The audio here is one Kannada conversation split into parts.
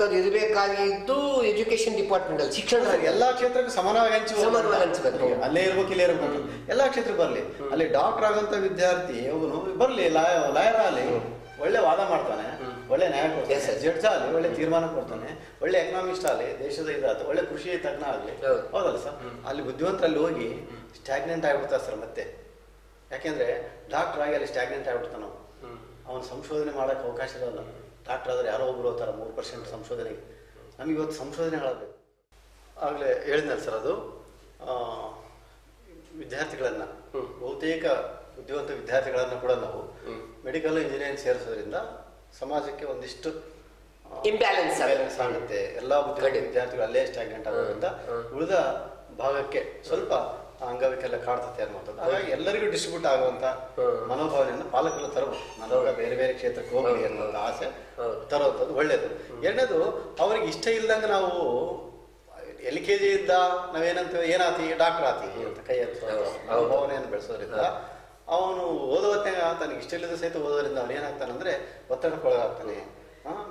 ಅನ್ನೋದು ಇರಬೇಕಾಗಿದ್ದು ಎಜುಕೇಶನ್ ಡಿಪಾರ್ಟ್ಮೆಂಟ್ ಅಲ್ಲಿ, ಶಿಕ್ಷಣ ಎಲ್ಲಾ ಕ್ಷೇತ್ರಕ್ಕೆ ಸಮಾನವಾಗಿ ಹಂಚಬೇಕು. ಅಲ್ಲೇ ಇರ್ಬೇಕು, ಇಲ್ಲೇ ಇರ್ಬೇಕು, ಎಲ್ಲಾ ಕ್ಷೇತ್ರಕ್ಕೆ ಬರ್ಲಿ. ಅಲ್ಲಿ ಡಾಕ್ಟರ್ ಆಗಂತ ವಿದ್ಯಾರ್ಥಿ ಅವನು ಬರ್ಲಿ, ಲಾಯರ್ ಆಗಲಿ, ಒಳ್ಳೆ ವಾದ ಮಾಡ್ತಾನೆ, ಒಳ್ಳೆ ನ್ಯಾಯ ಕೊಡ್ತಾನೆ, ಜಡ್ಜ್ ಆಗಲಿ ಒಳ್ಳೆ ತೀರ್ಮಾನ ಕೊಡ್ತಾನೆ, ಒಳ್ಳೆ ಎಕನಾಮಿಸ್ಟ್ ಆಗಲಿ, ದೇಶದ ಇದಾದ ಒಳ್ಳೆ ಕೃಷಿ ತಜ್ಞ ಆಗಲಿ, ಹೌದಲ್ಲ ಸರ್? ಅಲ್ಲಿ ಬುದ್ಧಿವಂತರಲ್ಲಿ ಹೋಗಿ ಸ್ಟ್ಯಾಗ್ನೆಂಟ್ ಆಗ್ಬಿಡ್ತಾರೆ ಸರ್. ಮತ್ತೆ ಯಾಕೆಂದ್ರೆ ಡಾಕ್ಟರ್ ಆಗಿ ಅಲ್ಲಿ ಸ್ಟ್ಯಾಗ್ನೆಂಟ್ ಆಗ್ಬಿಡ್ತಾನ, ಅವನು ಸಂಶೋಧನೆ ಮಾಡೋಕೆ ಅವಕಾಶ ಇರೋಲ್ಲ. ಡಾಕ್ಟರ್ ಆದರೆ ಯಾರೋ ಒಬ್ರು ಹೋಗ್ತಾರೆ 3% ಸಂಶೋಧನೆಗೆ. ನಮಗೆ ಇವತ್ತು ಸಂಶೋಧನೆ ಹೇಳಬೇಕು. ಆಗಲೇ ಹೇಳಿದ್ನಲ್ಲ ಸರ್, ಅದು ವಿದ್ಯಾರ್ಥಿಗಳನ್ನು, ಬಹುತೇಕ ಬುದ್ಧಿವಂತ ವಿದ್ಯಾರ್ಥಿಗಳನ್ನು ಕೂಡ ನಾವು ಮೆಡಿಕಲ್ ಇಂಜಿನಿಯರಿಂಗ್ ಸೇರಿಸೋದ್ರಿಂದ ಸಮಾಜಕ್ಕೆ ಒಂದಿಷ್ಟು ಇಂಬ್ಯಾಲೆನ್ಸ್ ಆಗುತ್ತೆ. ಎಲ್ಲ ಬುದ್ಧಿವಂತ ವಿದ್ಯಾರ್ಥಿಗಳು ಅಲ್ಲೇ ಸ್ಟ್ಯಾಗ್ನೆಂಟ್ ಆಗೋದ್ರಿಂದ ಉಳಿದ ಭಾಗಕ್ಕೆ ಸ್ವಲ್ಪ ಅಂಗವಿಕಲ ಕಾಡ್ತತೆ ಅನ್ನುವಂಥದ್ದು. ಹಾಗಾಗಿ ಎಲ್ಲರಿಗೂ ಡಿಸ್ಟ್ರಿಬ್ಯೂಟ್ ಆಗುವಂತ ಮನೋಭಾವನೆಯನ್ನು ಪಾಲಕರು ತರಬಹುದು. ನಾನು ಬೇರೆ ಬೇರೆ ಕ್ಷೇತ್ರಕ್ಕೆ ಹೋಗಲಿ ಅನ್ನೋದು ಆಸೆ ತರೋದು ಒಳ್ಳೇದು. ಎರಡನೇದು, ಅವ್ರಿಗೆ ಇಷ್ಟ ಇಲ್ದಂಗೆ ನಾವು LKG ಇದ್ದ ನಾವೇನಂತೀವಿ, ಏನಾತಿ ಡಾಕ್ಟರ್ ಆತಿ ಅಂತ ಕೈ ಮನೋಭಾವನೆಯನ್ನು ಬೆಳೆಸೋದ್ರಿಂದ ಅವನು ಓದೋತ್ತೆ ತನಗೆ ಇಷ್ಟ ಇಲ್ಲದ ಸಹಿತ ಓದೋದ್ರಿಂದ ಅವನು ಏನಾಗ್ತಾನಂದ್ರೆ ಒತ್ತಡಕ್ಕೊಳಗಾಗ್ತಾನೆ,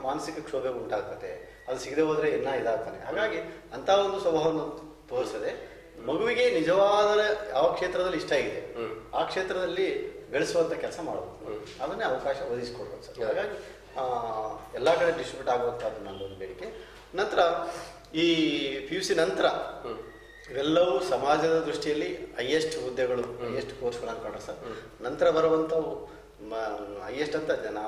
ಮಾನಸಿಕ ಕ್ಷೋಭೆ ಉಂಟಾಗ್ತದೆ, ಅದು ಸಿಗದೆ ಹೋದ್ರೆ ಇನ್ನೂ ಇದಾಗ್ತಾನೆ. ಹಾಗಾಗಿ ಅಂತ ಒಂದು ಸ್ವಭಾವವನ್ನು ತೋರಿಸದೆ ಮಗುವಿಗೆ ನಿಜವಾದ ಯಾವ ಕ್ಷೇತ್ರದಲ್ಲಿ ಇಷ್ಟ ಇದೆ ಆ ಕ್ಷೇತ್ರದಲ್ಲಿ ಬೆಳೆಸುವಂತ ಕೆಲಸ ಮಾಡಬೇಕು, ಅದನ್ನೇ ಅವಕಾಶ ಒದಗಿಸಿಕೊಡ್ಬೇಕು ಸರ್. ಹಾಗಾಗಿ ಎಲ್ಲ ಕಡೆ ಡಿಸ್ಟ್ರಿಬ್ಯೂಟ್ ಆಗುವಂಥದ್ದು ನನ್ನೊಂದು ಬೇಡಿಕೆ. ನಂತರ ಈ PUC ನಂತರ ಇವೆಲ್ಲವೂ ಸಮಾಜದ ದೃಷ್ಟಿಯಲ್ಲಿ ಹೈಯೆಸ್ಟ್ ಹುದ್ದೆಗಳು, ಹೈಯೆಸ್ಟ್ ಕೋರ್ಸ್ಗಳು ಅನ್ಕೊಂಡ್ರೆ ಸರ್. ನಂತರ ಬರುವಂಥವು ಹೈಯೆಸ್ಟ್ ಅಂತ ಜನ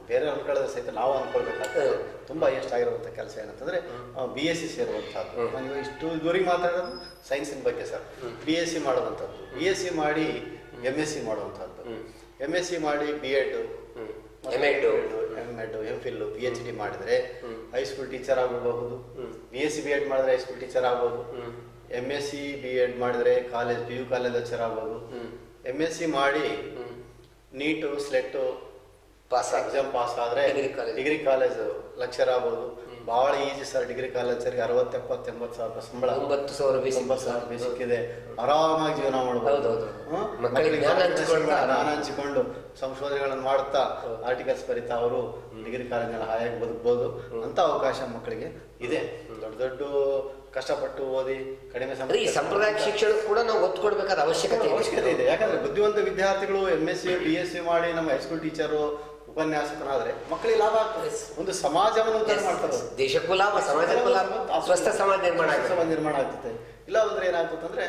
ಬೇರೆ ಅನ್ಕೊಳ್ಳೋದ್ರ ಸಹಿತ ನಾವು ಅನ್ಕೊಳ್ಬೇಕಾಗ್ತದೆ. ತುಂಬ ಹೈಯೆಸ್ಟ್ ಆಗಿರುವಂಥ ಕೆಲಸ ಏನಂತಂದರೆ BSc ಸೇರುವಂಥದ್ದು. ನಾನು ಇದುವರೆಗೆ ಮಾತಾಡೋದು ಸೈನ್ಸಿನ ಬಗ್ಗೆ ಸರ್. BSc ಮಾಡುವಂಥದ್ದು, BSc ಮಾಡಿ MSc ಮಾಡುವಂಥದ್ದು, MSc ಮಾಡಿ B.Ed, M.Ed, M.Phil, PhD ಮಾಡಿದರೆ ಹೈಸ್ಕೂಲ್ ಟೀಚರ್ ಆಗಬಹುದು. BSc B.Ed ಮಾಡಿದ್ರೆ ಹೈಸ್ಕೂಲ್ ಟೀಚರ್ ಆಗ್ಬೋದು. MSc B.Ed ಮಾಡಿದ್ರೆ PU ಕಾಲೇಜ್ ಲೆಕ್ಚರ್ ಆಗ್ಬೋದು. MSc ಮಾಡಿ ನೀಟು ಸ್ಲೆಟ್ ಎಕ್ಸಾಮ್ ಪಾಸ್ ಆದರೆ ಡಿಗ್ರಿ ಕಾಲೇಜ್ ಲೆಕ್ಚರ್ ಆಗ್ಬೋದು. ಬಹಳ ಈಜಿ ಸರ್. ಡಿಗ್ರಿ ಕಾಲೇಜರಿಗೆ 60, 70, 80 ಸಾವಿರ ಸಂಬಳ, 90,000 ಬೇಸಿಕ್ಕಿದೆ. ಆರಾಮಾಗಿ ಜೀವನ ಮಾಡ್ಬೋದು. ಜ್ಞಾನ ಹಂಚಿಕೊಂಡು ಸಂಶೋಧನೆಗಳನ್ನು ಮಾಡುತ್ತಾ ಆರ್ಟಿಕಲ್ಸ್ ಬರೀತಾ ಅವರು ಡಿಗ್ರಿ ಕಾಲೇಜ್ನಲ್ಲಿ ಹಾಯಾಗಿ ಬದುಕಬಹುದು ಅಂತ ಅವಕಾಶ ಮಕ್ಕಳಿಗೆ ಇದೆ. ದೊಡ್ಡ ದೊಡ್ಡ ಕಷ್ಟಪಟ್ಟು ಓದಿ ಕಡಿಮೆ ಸಂಪ್ರದಾಯ ಶಿಕ್ಷಣ ಕೂಡ ನಾವು ಒತ್ತು ಕೊಡಬೇಕಾದ ಅವಶ್ಯಕತೆ ಇದೆ. ಯಾಕಂದ್ರೆ ಬುದ್ಧಿವಂತ ವಿದ್ಯಾರ್ಥಿಗಳು MSc BSc ಮಾಡಿ ನಮ್ಮ ಹೈಸ್ಕೂಲ್ ಟೀಚರು ಉಪನ್ಯಾಸಕನಾದ್ರೆ ಮಕ್ಕಳಿಗೆ ಲಾಭ ಆಗ್ತದೆ. ಒಂದು ಸಮಾಜವನ್ನು ಉದ್ಧಾರ ಮಾಡ್ತಾರೆ, ದೇಶಕ್ಕೂ ಲಾಭ, ಸಮಾಜಕ್ಕೂ ಲಾಭ, ಸ್ವಸ್ಥ ಸಮಾಜ ನಿರ್ಮಾಣ ಆಗ್ತದೆ. ಇಲ್ಲ ಅಂದ್ರೆ ಏನಾಗ್ತದೆ ಅಂದ್ರೆ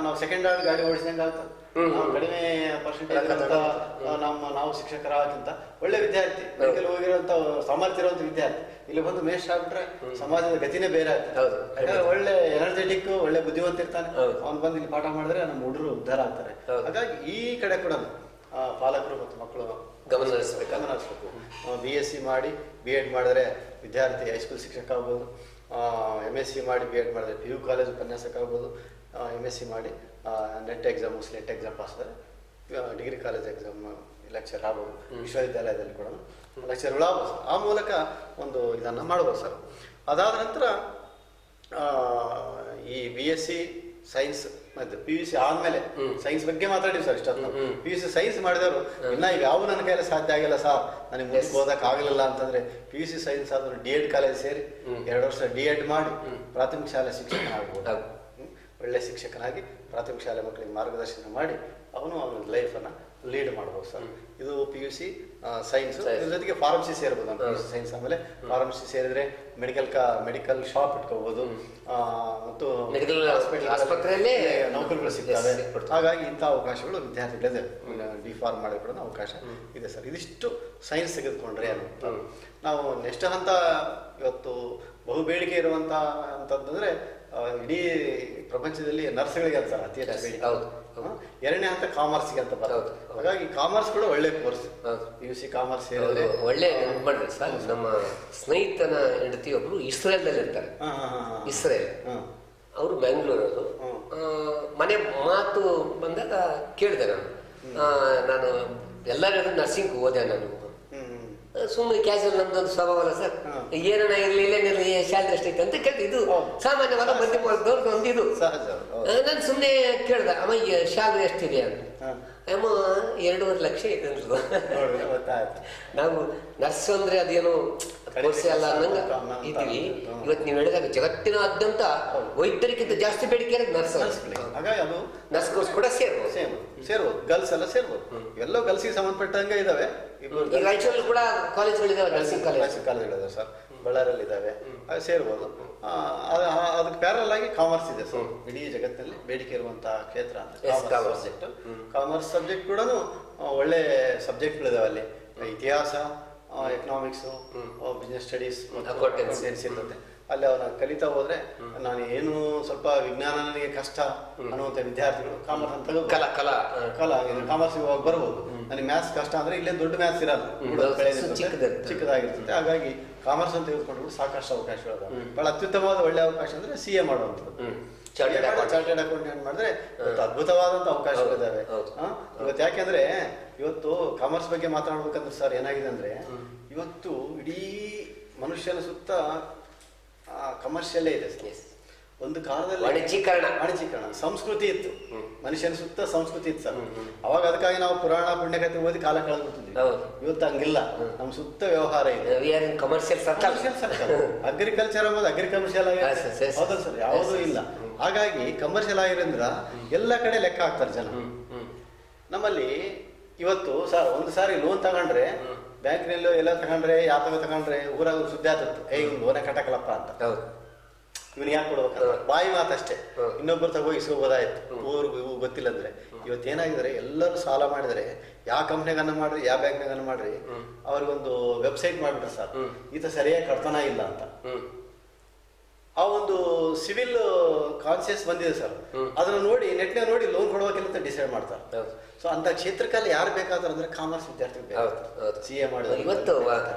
ನಾವು ಸೆಕೆಂಡ್ ಹ್ಯಾಂಡ್ ಗಾಡಿ ಓಡಿಸಿದಂಗೆ ಆಗ್ತದೆ. ನಾವು ಕಡಿಮೆ ಪರ್ಸೆಂಟೇಜ್ ನಾವು ಶಿಕ್ಷಕರಾಗಿಂತ ಒಳ್ಳೆ ವಿದ್ಯಾರ್ಥಿ, ಮೆಡಿಕಲ್ ಹೋಗಿರುವಂತ ಸಾಮರ್ಥ್ಯ ಇರುವಂತ ವಿದ್ಯಾರ್ಥಿ ಇಲ್ಲಿ ಬಂದು ಮೇಷ್ಟ್ರ ಆಗ್ಬಿಟ್ರೆ ಸಮಾಜದ ಗತಿನೇ ಬೇರೆ ಆಗ್ತದೆ. ಯಾಕಂದ್ರೆ ಒಳ್ಳೆ ಎನರ್ಜೆಟಿಕ್, ಒಳ್ಳೆ ಬುದ್ಧಿವಂತ ಇರ್ತಾನೆ, ಅವ್ನು ಬಂದು ಇಲ್ಲಿ ಪಾಠ ಮಾಡಿದ್ರೆ ನಮ್ಮ ಹುಡುಗರು ಉದ್ಧಾರ ಆಗ್ತಾರೆ. ಹಾಗಾಗಿ ಈ ಕಡೆ ಕೂಡ ಪಾಲಕರು ಮತ್ತು ಮಕ್ಕಳು ಗಮನ ಹರಿಸ್ಬೇಕು. BSc ಮಾಡಿ B.Ed ಮಾಡಿದ್ರೆ ವಿದ್ಯಾರ್ಥಿ ಹೈಸ್ಕೂಲ್ ಶಿಕ್ಷಕ ಆಗ್ಬೋದು. MSc ಮಾಡಿ B.Ed ಮಾಡಿದ್ರೆ PU ಕಾಲೇಜ್ ಉಪನ್ಯಾಸಕ ಆಗ್ಬೋದು. MSc ಮಾಡಿ net exam SLET exam pass ಆದರೆ ಡಿಗ್ರಿ ಕಾಲೇಜ್ ಎಕ್ಸಾಮ್ ಲೆಕ್ಚರ್ ಆಗ್ಬೋದು. ವಿಶ್ವವಿದ್ಯಾಲಯದಲ್ಲಿ ಕೂಡ ಲೆಕ್ಚರ್ಗಳು ಆಗ್ಬೋದು. ಆ ಮೂಲಕ ಒಂದು ಇದನ್ನು ಮಾಡ್ಬೋದು ಸರ್. ಅದಾದ ನಂತರ ಈ BSc ಸೈನ್ಸ್ ಮತ್ತು PUC ಆದ್ಮೇಲೆ ಸೈನ್ಸ್ ಬಗ್ಗೆ ಮಾತಾಡಿವಿ ಸರ್ ಇಷ್ಟೊತ್ತು. PUC ಸೈನ್ಸ್ ಮಾಡಿದವರು ಇನ್ನ ಈಗ ಯಾವ ನನ್ನ ಕೈಯಲ್ಲಿ ಸಾಧ್ಯ ಆಗಿಲ್ಲ ಸರ್, ನನಗೆ ಮುಂದೆ ಓದಕ್ಕೆ ಆಗಲಿಲ್ಲ ಅಂತಂದ್ರೆ PUC ಸೈನ್ಸ್ ಆದ್ರೂ D.Ed ಕಾಲೇಜ್ ಸೇರಿ 2 ವರ್ಷ D.Ed ಮಾಡಿ ಪ್ರಾಥಮಿಕ ಶಾಲೆ ಶಿಕ್ಷಕನಾಗ್ಬೋದು. ಒಳ್ಳೆ ಶಿಕ್ಷಕನಾಗಿ ಪ್ರಾಥಮಿಕ ಶಾಲೆ ಮಕ್ಕಳಿಗೆ ಮಾರ್ಗದರ್ಶನ ಮಾಡಿ ಅವನ ಲೈಫನ್ನು ಲೀಡ್ ಮಾಡ್ಬೋದು ಸರ್. ಇದು PUC ಸೈನ್ಸ್. ಇದ್ರ ಜೊತೆಗೆ ಫಾರ್ಮಸಿ ಸೇರ್ಬೋದು ನಮ್ಮ PUC ಸೈನ್ಸ್. ಆಮೇಲೆ ಫಾರ್ಮಸಿ ಸೇರಿದ್ರೆ ಮೆಡಿಕಲ್ ಶಾಪ್ ಇಟ್ಕೋಬಹುದು ಮತ್ತು ಆಸ್ಪತ್ರೆಯಲ್ಲಿ ನೌಕರಿಗಳು ಸಿಗ್ತವೆ. ಹಾಗಾಗಿ ಇಂಥ ಅವಕಾಶಗಳು ವಿದ್ಯಾರ್ಥಿಗಳಿದೆ. D.Pharm ಮಾಡಿ ಕೂಡ ಅವಕಾಶ ಇದೆ ಸರ್. ಇದಿಷ್ಟು ಸೈನ್ಸ್ ತೆಗೆದುಕೊಂಡ್ರೆ ಅಂತ ನಾವು ನೆಕ್ಸ್ಟ್ ಹಂತ ಇವತ್ತು ಬಹು ಬೇಡಿಕೆ ಇರುವಂತ ಅಂತಂದ್ರೆ ಇಡೀ ಪ್ರಪಂಚದಲ್ಲಿ ನರ್ಸ್ಗಳಿಗೆ ಅಂತ ಅತಿ ಹೆಚ್ಚು ಬೇಡಿಕೆ. ಎರಡನೇ ಹಂತ ಕಾಮರ್ಸ್ಗೆ ಅಂತ ಬರೋದು. ಹಾಗಾಗಿ ಕಾಮರ್ಸ್ ಕೂಡ ಒಳ್ಳೆ ಕೋರ್ಸ್. PUC ಕಾಮರ್ಸ್ ಒಳ್ಳೆ ಮಾಡ್ರಿ ಸರ್. ನಮ್ಮ ಸ್ನೇಹಿತನ ಹೆಂಡತಿ ಒಬ್ರು ಇಸ್ರೇಲ್ದಲ್ಲಿ ಇರ್ತಾರೆ. ಇಸ್ರೇಲ್ ಅವರು ಬೆಂಗಳೂರವರು. ಮನೆ ಮಾತು ಬಂದಾಗ ಕೇಳಿದೆ ನಾನು ಎಲ್ಲರೂ ನರ್ಸಿಂಗ್ ಹೋದೆ. ನಾನು ಸುಮ್ಮನೆ ಕ್ಯಾಶುವಲ್ ನಮ್ದೊಂದು ಸ್ವಭಾವ ಅಲ್ಲ ಸರ್, ಏನನ ಇರಲಿ ಇಲ್ಲೇನಿರಲಿ ಸ್ಯಾಲ್ರಿ ಎಷ್ಟೈತೆ ಅಂತ ಕೇಳ್ದೆ. ಇದು ಸಾಮಾನ್ಯವಾದ ಮಧ್ಯಮದವ್ರದ್ದು ಒಂದು ಇದು. ನಾನು ಸುಮ್ಮನೆ ಕೇಳ್ದೆ, ಅಮ್ಮ ಸ್ಯಾಲ್ರಿ ಎಷ್ಟಿದೆ ಅಂತ. ಅಮ್ಮ 2.5 ಲಕ್ಷ ಇದೆ ಗೊತ್ತಾಯ್ತು. ನಾವು ನರ್ಸ್ ಅಂದ್ರೆ ಅದೇನು ಕೋರ್ಸ್ ಅಲ್ಲ ಅನ್ನಂಗ ಇದ್ದೀವಿ. ಇವತ್ತು ನೀವು ಹೇಳಿದಾಗ ಜಗತ್ತಿನಾದ್ಯಂತ ವೈದ್ಯರಿಗಿಂತ ಜಾಸ್ತಿ ಬೇಡಿಕೆ ಇರೋದು ನರ್ಸ್. ಹಾಗಾಗಿ ಅದು ನರ್ಸ್ ಕೋರ್ಸ್ ಕೂಡ ಸೇರ್ಬೋದು, ಗರ್ಲ್ಸ್ ಎಲ್ಲ ಸೇರ್ಬೋದು. ಎಲ್ಲೋ ಗರ್ಲ್ಸಿಗೆ ಸಂಬಂಧಪಟ್ಟಂಗೆ ಇದಾವೆ. ಈಗ ರಾಯಚೂರಲ್ಲಿ ಕೂಡ ಕಾಲೇಜ್ಗಳಿದಾವೆ, ನರ್ಸಿಂಗ್ ಕಾಲೇಜ್ಗಳಿದಾವೆ ಸರ್, ಬಳ್ಳಾರಲ್ಲಿ ಇದಾವೆ, ಅದು ಸೇರ್ಬೋದು. ಅದಕ್ಕೆ ಪ್ಯಾರಲ್ ಆಗಿ ಕಾಮರ್ಸ್ ಇದೆ ಸರ್. ಇಡೀ ಜಗತ್ತಿನಲ್ಲಿ ಬೇಡಿಕೆ ಇರುವಂತಹ ಕ್ಷೇತ್ರ ಅಂತ ಕಾಮರ್ಸ್ ಸಬ್ಜೆಕ್ಟ್. ಕಾಮರ್ಸ್ ಸಬ್ಜೆಕ್ಟ್ ಕೂಡ ಒಳ್ಳೆ ಸಬ್ಜೆಕ್ಟ್ಗಳಿದಾವೆ ಅಲ್ಲಿ. ಇತಿಹಾಸ, ಎಕನಾಮಿಕ್ಸು, ಬಿಸ್ನೆಸ್ ಸ್ಟಡೀಸ್, ಅಕೌಂಟೆನ್ಸಿ ಇರ್ತದೆ. ಅಲ್ಲಿ ಅವನ ಕಲಿತಾ ಹೋದ್ರೆ ನಾನು ಏನು ಸ್ವಲ್ಪ ವಿಜ್ಞಾನ ನನಗೆ ಕಷ್ಟ ಅನ್ನುವಂಥ ವಿದ್ಯಾರ್ಥಿಗಳು ಕಾಮರ್ಸ್ ಅಂತ ಕಲಾ ಕಾಮರ್ಸ್ ಇವಾಗ ಬರ್ಬೋದು. ನನಗೆ ಮ್ಯಾಥ್ಸ್ ಕಷ್ಟ ಅಂದ್ರೆ ಇಲ್ಲೇ ದೊಡ್ಡ ಮ್ಯಾಥ್ಸ್ ಇರಲ್ಲ, ಚಿಕ್ಕದಾಗಿರ್ತದೆ. ಹಾಗಾಗಿ ಕಾಮರ್ಸ್ ಅಂತ ತೆಗೆದುಕೊಂಡು ಸಾಕಷ್ಟು ಅವಕಾಶಗಳು. ಬಹಳ ಅತ್ಯುತ್ತಮವಾದ ಒಳ್ಳೆ ಅವಕಾಶ ಅಂದ್ರೆ CA ಮಾಡುವಂಥದ್ದು. ಚಾರ್ಟೆಡ್ ಅಕೌಂಟೆಂಟ್ ಮಾಡಿದ್ರೆ ಅದ್ಭುತವಾದಂಥ ಅವಕಾಶಗಳಿದ್ದಾವೆ ಇವತ್ತು. ಯಾಕೆಂದ್ರೆ ಇವತ್ತು ಕಾಮರ್ಸ್ ಬಗ್ಗೆ ಮಾತಾಡ್ಬೇಕಂದ್ರೆ ಸರ್ ಏನಾಗಿದೆ ಅಂದ್ರೆ ಇವತ್ತು ಇಡೀ ಮನುಷ್ಯನ ಸುತ್ತ ಕಮರ್ಷಿಯಲ್ಲೇ ಇದೆ. ಒಂದು ಕಾಲದಲ್ಲಿ ವಾಣಿಜ್ಯೀಕರಣ ಸಂಸ್ಕೃತಿ ಇತ್ತು, ಮನುಷ್ಯನ ಸುತ್ತ ಸಂಸ್ಕೃತಿ ಇತ್ತು ಸರ್. ಅವಾಗ ಅದಕ್ಕಾಗಿ ನಾವು ಪುರಾಣ ಪುಣ್ಯಕಥೆ ಓದಿ ಕಾಲ ಕಳೆದ್ಬಿಡ್ತಿದ್ವಿ. ಇವತ್ತು ಹಂಗಿಲ್ಲ, ನಮ್ಮ ಸುತ್ತ ವ್ಯವಹಾರ ಇದೆ. ಕಮರ್ಷಿಯಲ್ ಅಗ್ರಿಕಲ್ಚರ್ ಅನ್ನೋದು ಅಗ್ರಿಕಮರ್ಷಿಯಲ್ ಆಗಿದೆ, ಹೌದಾ ಸರ್? ಯಾವುದೂ ಇಲ್ಲ. ಹಾಗಾಗಿ ಕಮರ್ಷಿಯಲ್ ಆಗಿರೋದ್ರಿಂದ ಎಲ್ಲ ಕಡೆ ಲೆಕ್ಕ ಹಾಕ್ತಾರೆ ಜನ. ನಮ್ಮಲ್ಲಿ ಇವತ್ತು ಸರ್ ಒಂದು ಸಾರಿ ಲೋನ್ ತಗೊಂಡ್ರೆ ಬ್ಯಾಂಕ್ನಲ್ಲೋ ಎಲ್ಲ ತಗೊಂಡ್ರೆ ಯಾವ ತಗೊಂಡ್ರೆ ಊರಾಗ ಸುದ್ದಿ ಆಗ್ತತ್ತು, ಒಂದು ಲೋನೇ ಕಟ್ಟಕಲಪ್ಪ ಅಂತ. ಇವನು ಯಾಕೆ ಕೊಡ್ಬೇಕಲ್ಲ, ಬಾಯಿ ಮಾತಷ್ಟೇ. ಇನ್ನೊಬ್ಬರು ತಗೋ ಇಸ್ಕೋಬೋದಾಯ್ತು, ಊರಿಗೂ ಗೊತ್ತಿಲ್ಲ ಅಂದ್ರೆ. ಇವತ್ತೇನಾಗಿದ್ರೆ ಎಲ್ಲರೂ ಸಾಲ ಮಾಡಿದರೆ ಯಾವ ಕಂಪ್ನಿಗನ್ನ ಮಾಡ್ರಿ, ಯಾವ ಬ್ಯಾಂಕ್ನಾಗನ್ನ ಮಾಡ್ರಿ, ಅವ್ರಿಗೊಂದು ವೆಬ್ಸೈಟ್ ಮಾಡ್ಬಿಟ್ರೆ ಸರ್ ಈತ ಸರಿಯಾಗಿ ಕಟ್ತಾನ ಇಲ್ಲ ಅಂತ. ಆ ಒಂದು ಸಿವಿಲ್ ಕಾನ್ಸಿಯಸ್ ಬಂದಿದೆ ಸರ್. ಅದನ್ನ ನೋಡಿ ನೆಟ್ನ ನೋಡಿ ಲೋನ್ ಕೊಡಬೇಕಿಲ್ಲ ಅಂತ ಡಿಸೈಡ್ ಮಾಡ್ತಾರೆ. ಸೊ ಅಂತ ಕ್ಷೇತ್ರಕ್ಕಲ್ಲಿ ಯಾರು ಬೇಕಾದ್ರೆ ಅಂದ್ರೆ ಕಾಮರ್ಸ್ ವಿದ್ಯಾರ್ಥಿಗಳು CA ಮಾಡಿದ್ರು. ಇವತ್ತು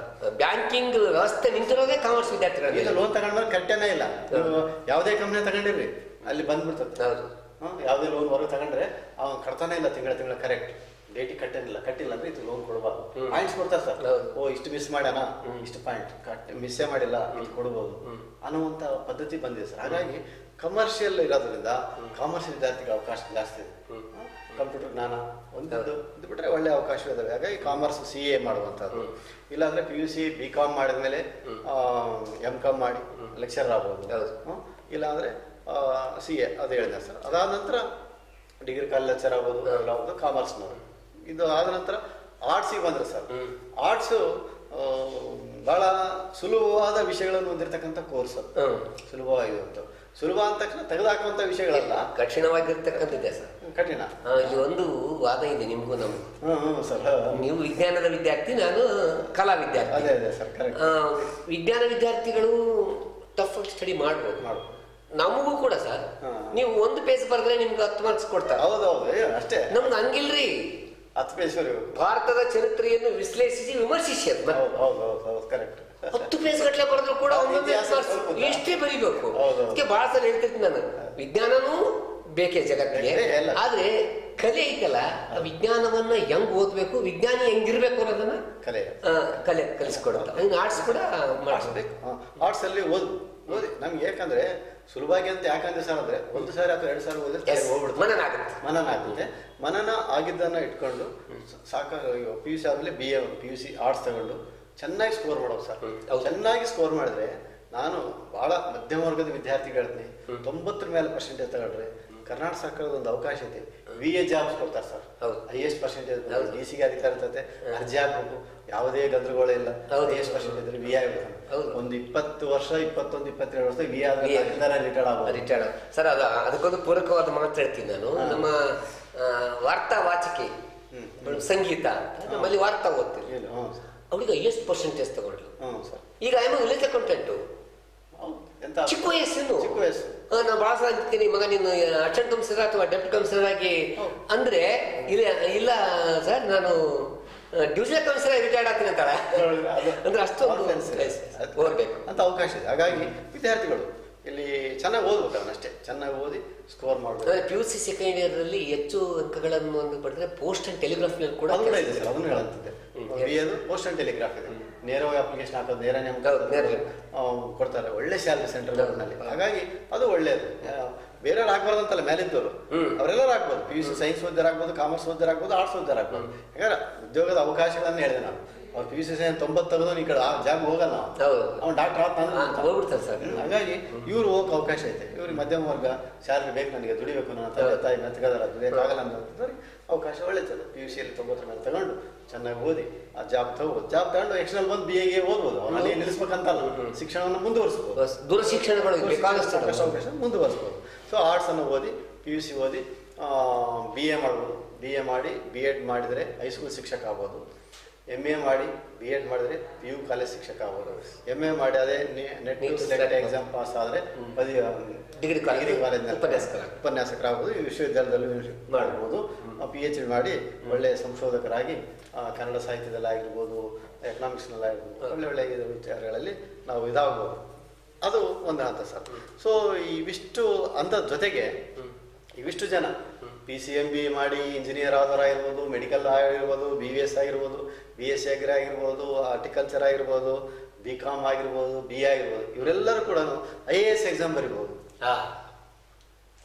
ಬ್ಯಾಂಕಿಂಗ್ ವ್ಯವಸ್ಥೆ ನಿಂತಿರೋದೇ ಕಾಮರ್ಸ್ ವಿದ್ಯಾರ್ಥಿಗಳು. ಲೋನ್ ತಗೊಂಡ್ರೆ ಕಟ್ಟೇನೇ ಇಲ್ಲ. ಯಾವುದೇ ಕಂಪ್ನಿ ತಗೊಂಡಿರ್ರಿ ಅಲ್ಲಿ ಬಂದ್ಬಿಡ್ತದೆ. ಯಾವುದೇ ಲೋನ್ ಹೊರಗೆ ತಗೊಂಡ್ರೆ ಅವ್ನು ಕಟ್ತಾನೆ ಇಲ್ಲ, ತಿಂಗಳ ಕರೆಕ್ಟ್ ಡೇಟಿಗೆ ಕಟ್ಟಿಲ್ಲ ಅಂದ್ರೆ ಇದು ಲೋನ್ ಕೊಡಬಾರ್ದು. ಪಾಯಿಂಟ್ಸ್ ಕೊಡ್ತಾರೆ ಸರ್. ಇಷ್ಟು ಮಿಸ್ ಮಾಡ್ಯಾನ, ಇಷ್ಟು ಪಾಯಿಂಟ್ ಮಿಸ್ಸೇ ಮಾಡಿಲ್ಲ, ಇಲ್ಲಿ ಕೊಡ್ಬೋದು ಅನ್ನುವಂಥ ಪದ್ಧತಿ ಬಂದಿದೆ ಸರ್. ಹಾಗಾಗಿ ಕಮರ್ಷಿಯಲ್ ಇರೋದ್ರಿಂದ ಕಾಮರ್ಸ್ ವಿದ್ಯಾರ್ಥಿಗಳ ಅವಕಾಶ ಜಾಸ್ತಿ ಇದೆ. ಕಂಪ್ಯೂಟರ್ ಜ್ಞಾನ ಒಂದು ಇದು ಬಿಟ್ರೆ ಒಳ್ಳೆ ಅವಕಾಶವಿದ್ದಾವೆ. ಹಾಗಾಗಿ ಕಾಮರ್ಸ್ CA ಮಾಡುವಂಥದ್ದು. ಇಲ್ಲಾಂದ್ರೆ PUC BCom ಮಾಡಿದ್ಮೇಲೆ MCom ಮಾಡಿ ಲೆಕ್ಚರರ್ ಆಗ್ಬೋದು. ಇಲ್ಲಾಂದ್ರೆ CA ಅದು ಹೇಳಿದೆ ಸರ್. ಅದಾದ ನಂತರ ಡಿಗ್ರಿ ಕಾಲೇಜ್ ಲೆಕ್ಚರ್ ಆಗ್ಬೋದು, ಆಗ್ಬೋದು ಕಾಮರ್ಸ್ನವರು. ಇದು ಆದ ನಂತರ ಆರ್ಟ್ಸಿಗೆ ಬಂದ್ರೆ ಸರ್, ಆರ್ಟ್ಸು ಬಹಳ ಸುಲಭವಾದ ವಿಷಯಗಳನ್ನು ಹೊಂದಿರತಕ್ಕಂಥ ಕೋರ್ಸ್. ಸುಲಭವಾಗಿರುವಂಥ ಸುಲಭ ಅಂತ ತಕ್ಷಣ ತೆಗೆದುಹಾಕುವಂಥ ವಿಷಯಗಳಲ್ಲ, ಕಠಿಣವಾಗಿರ್ತಕ್ಕಂಥದ್ದೇ ಸರ್. ಕಠಿಣ. ಇಲ್ಲಿ ಒಂದು ವಾದ ಇದೆ ನಿಮಗೂ ನಮಗೂ. ಸರ್ ನೀವು ವಿಜ್ಞಾನದ ವಿದ್ಯಾರ್ಥಿ, ನಾನು ಕಲಾ ವಿದ್ಯಾರ್ಥಿ. ಅದೇ ಸರ್, ಕರೆಕ್ಟ್. ವಿಜ್ಞಾನ ವಿದ್ಯಾರ್ಥಿಗಳು ಟಫ್ ಸ್ಟಡಿ ಮಾಡ್ಬೋದು. ನಮಗೂ ಕೂಡ ಸರ್, ನೀವು 1 ಪೇಜ್ ಬರೆದ್ರೆ ನಿಮ್ಗೆ 10 ಮಾರ್ಕ್ಸ್ ಕೊಡ್ತಾರೆ. ಹೌದೌದು, ಅಷ್ಟೇ. ನಮ್ಗೆ ಹಂಗಿಲ್ರಿ. 10 ಪೇಜ್ ಭಾರತದ ಚರಿತ್ರೆಯನ್ನು ವಿಶ್ಲೇಷಿಸಿ ವಿಮರ್ಶಿಸಿ 10 ಪೇಜ್ ಗಟ್ಟಲೆ ಬರೆದ್ರು ಕೂಡ ಎಷ್ಟೇ ಬರೀಬೇಕು. ಅದಕ್ಕೆ ಬಹಳ ಸಲ ಹೇಳ್ತಿರ್ತೀನಿ ನಾನು, ವಿಜ್ಞಾನನೂ ಬೇಕೇ ಜಗತ್ತಿಗೆ. ಆದ್ರೆ ಕಲೆ ಐತಲ್ಲ, ಆ ವಿಜ್ಞಾನವನ್ನ ಹೆಂಗ್ ಓದ್ಬೇಕು, ವಿಜ್ಞಾನಿ ಹೆಂಗಿರ್ಬೇಕು ಅನ್ನೋದನ್ನ ಕಲೆ ಕಲಿಸ್ಕೊಡುತ್ತೆ. ಹಂಗೆ ಆರ್ಟ್ಸ್ ಕೂಡ ಮಾಡಿಸ್ಬೇಕು. ಆರ್ಟ್ಸ್ ಅಲ್ಲಿ ಓದಿ ನಮ್ಗೆ ಯಾಕಂದ್ರೆ ಸುಲಭವಾಗಿ ಅಂತ ಯಾಕಂದ್ರೆ ಸರ್ ಅಂದ್ರೆ 1 ಸಾರಿ ಅಥವಾ 2 ಸಾರಿ ಓದಿದ್ರೆ ಮನನ ಆಗುತ್ತೆ. ಮನನ ಆಗಿದ್ದನ್ನ ಇಟ್ಕೊಂಡು PUC ಆದ್ಮೇಲೆ BA PUC ಆರ್ಟ್ಸ್ ತಗೊಂಡು ಚೆನ್ನಾಗಿ ಸ್ಕೋರ್ ಮಾಡೋದು ಸರ್. ಚೆನ್ನಾಗಿ ಸ್ಕೋರ್ ಮಾಡಿದ್ರೆ, ನಾನು ಬಹಳ ಮಧ್ಯಮ ವರ್ಗದ ವಿದ್ಯಾರ್ಥಿಗಳನ್ನೇ 90 ಮೇಲೆ ಪರ್ಸೆಂಟೇಜ್ ತಗೊಂಡ್ರೆ ಕರ್ನಾಟಕ ಸರ್ಕಾರದ ಒಂದು ಅವಕಾಶ ಐತೆ, VA ಜಾಬ್ಸ್ ಕೊಡ್ತಾರೆ ಸರ್. ಹೈಯೆಸ್ಟ್ ಪರ್ಸೆಂಟೇಜ್ DC ಗೆ ಅಧಿಕಾರ ಇರ್ತದೆ, ಅರ್ಜಿ ಹಾಕ್ಬೇಕು, ಯಾವುದೇ ಗಂಧಗಳೇ ಇಲ್ಲ. ಹೈಯೆಸ್ಟ್ ಪರ್ಸೆಂಟೇಜ್ VA ಆಗ್ಬೇಕು. ಒಂದು 20 ವರ್ಷ 21, 22 ವರ್ಷ VA ಆದ್ರೆ ರಿಟೈರ್ಡ್ ಸರ್. ಅದಕ್ಕೊಂದು ಪೂರಕವಾದ ಮಾತು ಹೇಳ್ತೀನಿ ನಾನು. ನಮ್ಮ ವಾರ್ತಾ ವಾಚಿಕೆ ಸಂಗೀತ ಅಂತ ನಮ್ಮಲ್ಲಿ ವಾರ್ತಾ ಓದ್ತೀನಿ, ಅವಳಿಗೆ ಹೈಯೆಸ್ಟ್ ಪರ್ಸೆಂಟೇಜ್ ತಗೊಂಡ್ಲು. ಈಗ ವಿಲೇಜ್ ಅಕೌಂಟೆಂಟು ಚಿಕ್ಕ ವಯಸ್ಸು. ನಾನು ಬಹಳ ಸಲ ಅಂತೀನಿ, ಮಗ ನೀನು ಅಸಿಸ್ಟೆಂಟ್ ಕಮಿಷನರ್ ಅಥವಾ ಡೆಪ್ಯೂಟಿ ಕಮಿಷನರ್ ಆಗಿ ಅಂದ್ರೆ ಇಲ್ಲ ಸರ್, ನಾನು ಡಿವಿಷನಲ್ ಕಮಿಷನರ್ ರಿಟೈರ್ಡ್ ಆಗ್ತೀನಿ ಅಂತಾಳೆ. ಅಂದ್ರೆ ಅಷ್ಟೊಂದು ಓದ್ಬೇಕು ಅಂತ ಅವಕಾಶ ಇದೆ. ಹಾಗಾಗಿ ವಿದ್ಯಾರ್ಥಿಗಳು ಇಲ್ಲಿ ಚೆನ್ನಾಗಿ ಓದ್ಬೇಕು, ಅವನಷ್ಟೇ ಚೆನ್ನಾಗಿ ಓದಿ ಸ್ಕೋರ್ ಮಾಡಬೇಕು. PUC ಸೆಕೆಂಡ್ ಇಯರ್ ಅಲ್ಲಿ ಹೆಚ್ಚು ಅಂಕಗಳನ್ನು ಪಡೆದ್ರೆ ಪೋಸ್ಟ್ ಅಂಡ್ ಟೆಲಿಗ್ರಾಫ್ ಕೂಡ ಇದೆ ಸರ್. ಅದನ್ನು ಹೇಳುತ್ತಿದ್ದೆ, ಪೋಸ್ಟ್ ಅಂಡ್ ಟೆಲಿಗ್ರಾಫ್ ಇದೆ. ನೇರವಾಗಿ ಅಪ್ಲಿಕೇಶನ್ ಹಾಕೋದು, ನೇರ ಕೊಡ್ತಾರೆ, ಒಳ್ಳೆ ಸ್ಯಾಲರಿ ಸೆಂಟ್ರಲ್ನಲ್ಲಿ. ಹಾಗಾಗಿ ಅದು ಒಳ್ಳೆಯದು. ಬೇರೆಯವ್ರು ಆಗ್ಬಾರ್ದು ಅಂತಲ್ಲ, ಮೇಲಿದ್ದವರು ಅವರೆಲ್ಲರೂ ಆಗ್ಬೋದು. PUC ಸೈನ್ಸ್ ಓದ್ಯರಾಗ್ಬೋದು, ಕಾಮರ್ಸ್ ಓದ್ಯರಾಗ್ಬೋದು, ಆರ್ಟ್ಸ್ ಓದ್ಯರಾಗ್ಬೋದು. ಯಾಕಂದ್ರೆ ಉದ್ಯೋಗದ ಅವಕಾಶಗಳನ್ನ ಹೇಳಿದೆ ನಾನು. ಅವ್ರು PUC ಸೈನ್ಸ್ 90 ತೆಗೆದು ಈ ಕಡೆ ಆ ಜಾಗ ಹೋಗಲ್ಲ, ಅವ್ನು ಡಾಕ್ಟರ್ ಹೋಗ್ಬಿಡ್ತಾರೆ ಸರ್. ಹಾಗಾಗಿ ಇವ್ರು ಹೋಗಕ್ಕೆ ಅವಕಾಶ ಐತೆ. ಇವ್ರಿಗೆ ಮಧ್ಯಮ ವರ್ಗ ಸ್ಯಾಲ್ರಿ ಬೇಕು, ನನಗೆ ದುಡಿಬೇಕು, ನನ್ನ ತಂದೆ ತಾಯಿ ಮೆತ್ತಗದಾರ, ದುಡಿಯೋಕ್ಕಾಗಲ್ಲ ಅಂತಂದ್ರೆ ಅವಕಾಶ ಒಳ್ಳೆತದೆ. PUCಯಲ್ಲಿ 90 ಮೇಲೆ ತಗೊಂಡು ಚೆನ್ನಾಗಿ ಓದಿ ಆ ಜಾಬ್ ತಗೊಂಡು ಎಕ್ಸ್ಟರ್ನಲ್ ಬಂದು BA ಓದ್ಬೋದು. ಅವನಲ್ಲಿ ನಿಲ್ಲಿಸ್ಬೇಕಂತಲ್ಲ, ಶಿಕ್ಷಣವನ್ನು ಮುಂದುವರಿಸ್ಬೋದು, ದೂರ ಶಿಕ್ಷಣಗಳು ಅವಕಾಶ ಮುಂದುವರಿಸ್ಬೋದು. ಸೊ ಆರ್ಟ್ಸನ್ನು ಓದಿ PUC ಓದಿ BA ಮಾಡ್ಬೋದು. BA ಮಾಡಿ B.Ed ಮಾಡಿದರೆ ಹೈಸ್ಕೂಲ್ ಶಿಕ್ಷಕ ಆಗ್ಬೋದು. MA ಮಾಡಿ B.Ed ಮಾಡಿದ್ರೆ PU ಕಾಲೇಜ್ ಶಿಕ್ಷಕ ಆಗ್ಬೋದು. MA ಮಾಡಿ ಅದೇ ನೆಟ್ ಸೆಲೆಕ್ಟ್ ಎಕ್ಸಾಮ್ ಪಾಸ್ ಆದರೆ ಡಿಗ್ರಿ ಕಾಲೇಜ್ನಲ್ಲಿ ಉಪನ್ಯಾಸಕರಾಗ್ಬೋದು, ವಿಶ್ವವಿದ್ಯಾಲಯದಲ್ಲಿ ಮಾಡ್ಬೋದು. PhD ಮಾಡಿ ಒಳ್ಳೆಯ ಸಂಶೋಧಕರಾಗಿ ಕನ್ನಡ ಸಾಹಿತ್ಯದಲ್ಲಾಗಿರ್ಬೋದು, ಎಕನಾಮಿಕ್ಸ್ನಲ್ಲಾಗಿರ್ಬೋದು, ಒಳ್ಳೆ ವಿಚಾರಗಳಲ್ಲಿ ನಾವು ಇದಾಗ್ಬೋದು. ಅದು ಒಂದು ಹಂತ ಸರ್. ಸೊ ಇವಿಷ್ಟು ಹಂತದ ಜೊತೆಗೆ ಇವಿಷ್ಟು ಜನ PCMB ಮಾಡಿ ಇಂಜಿನಿಯರ್ ಆದವರಾಗಿರ್ಬೋದು, ಮೆಡಿಕಲ್ ಆಗಿರ್ಬೋದು, BVS ಆಗಿರ್ಬೋದು, BSc ಆಗಿರ್ಬೋದು, ಹಾರ್ಟಿಕಲ್ಚರ್ ಆಗಿರ್ಬೋದು, BCom ಆಗಿರ್ಬೋದು, BA ಆಗಿರ್ಬೋದು, ಇವರೆಲ್ಲರೂ ಕೂಡ IAS ಎಕ್ಸಾಮ್ ಬರಿಬೋದು.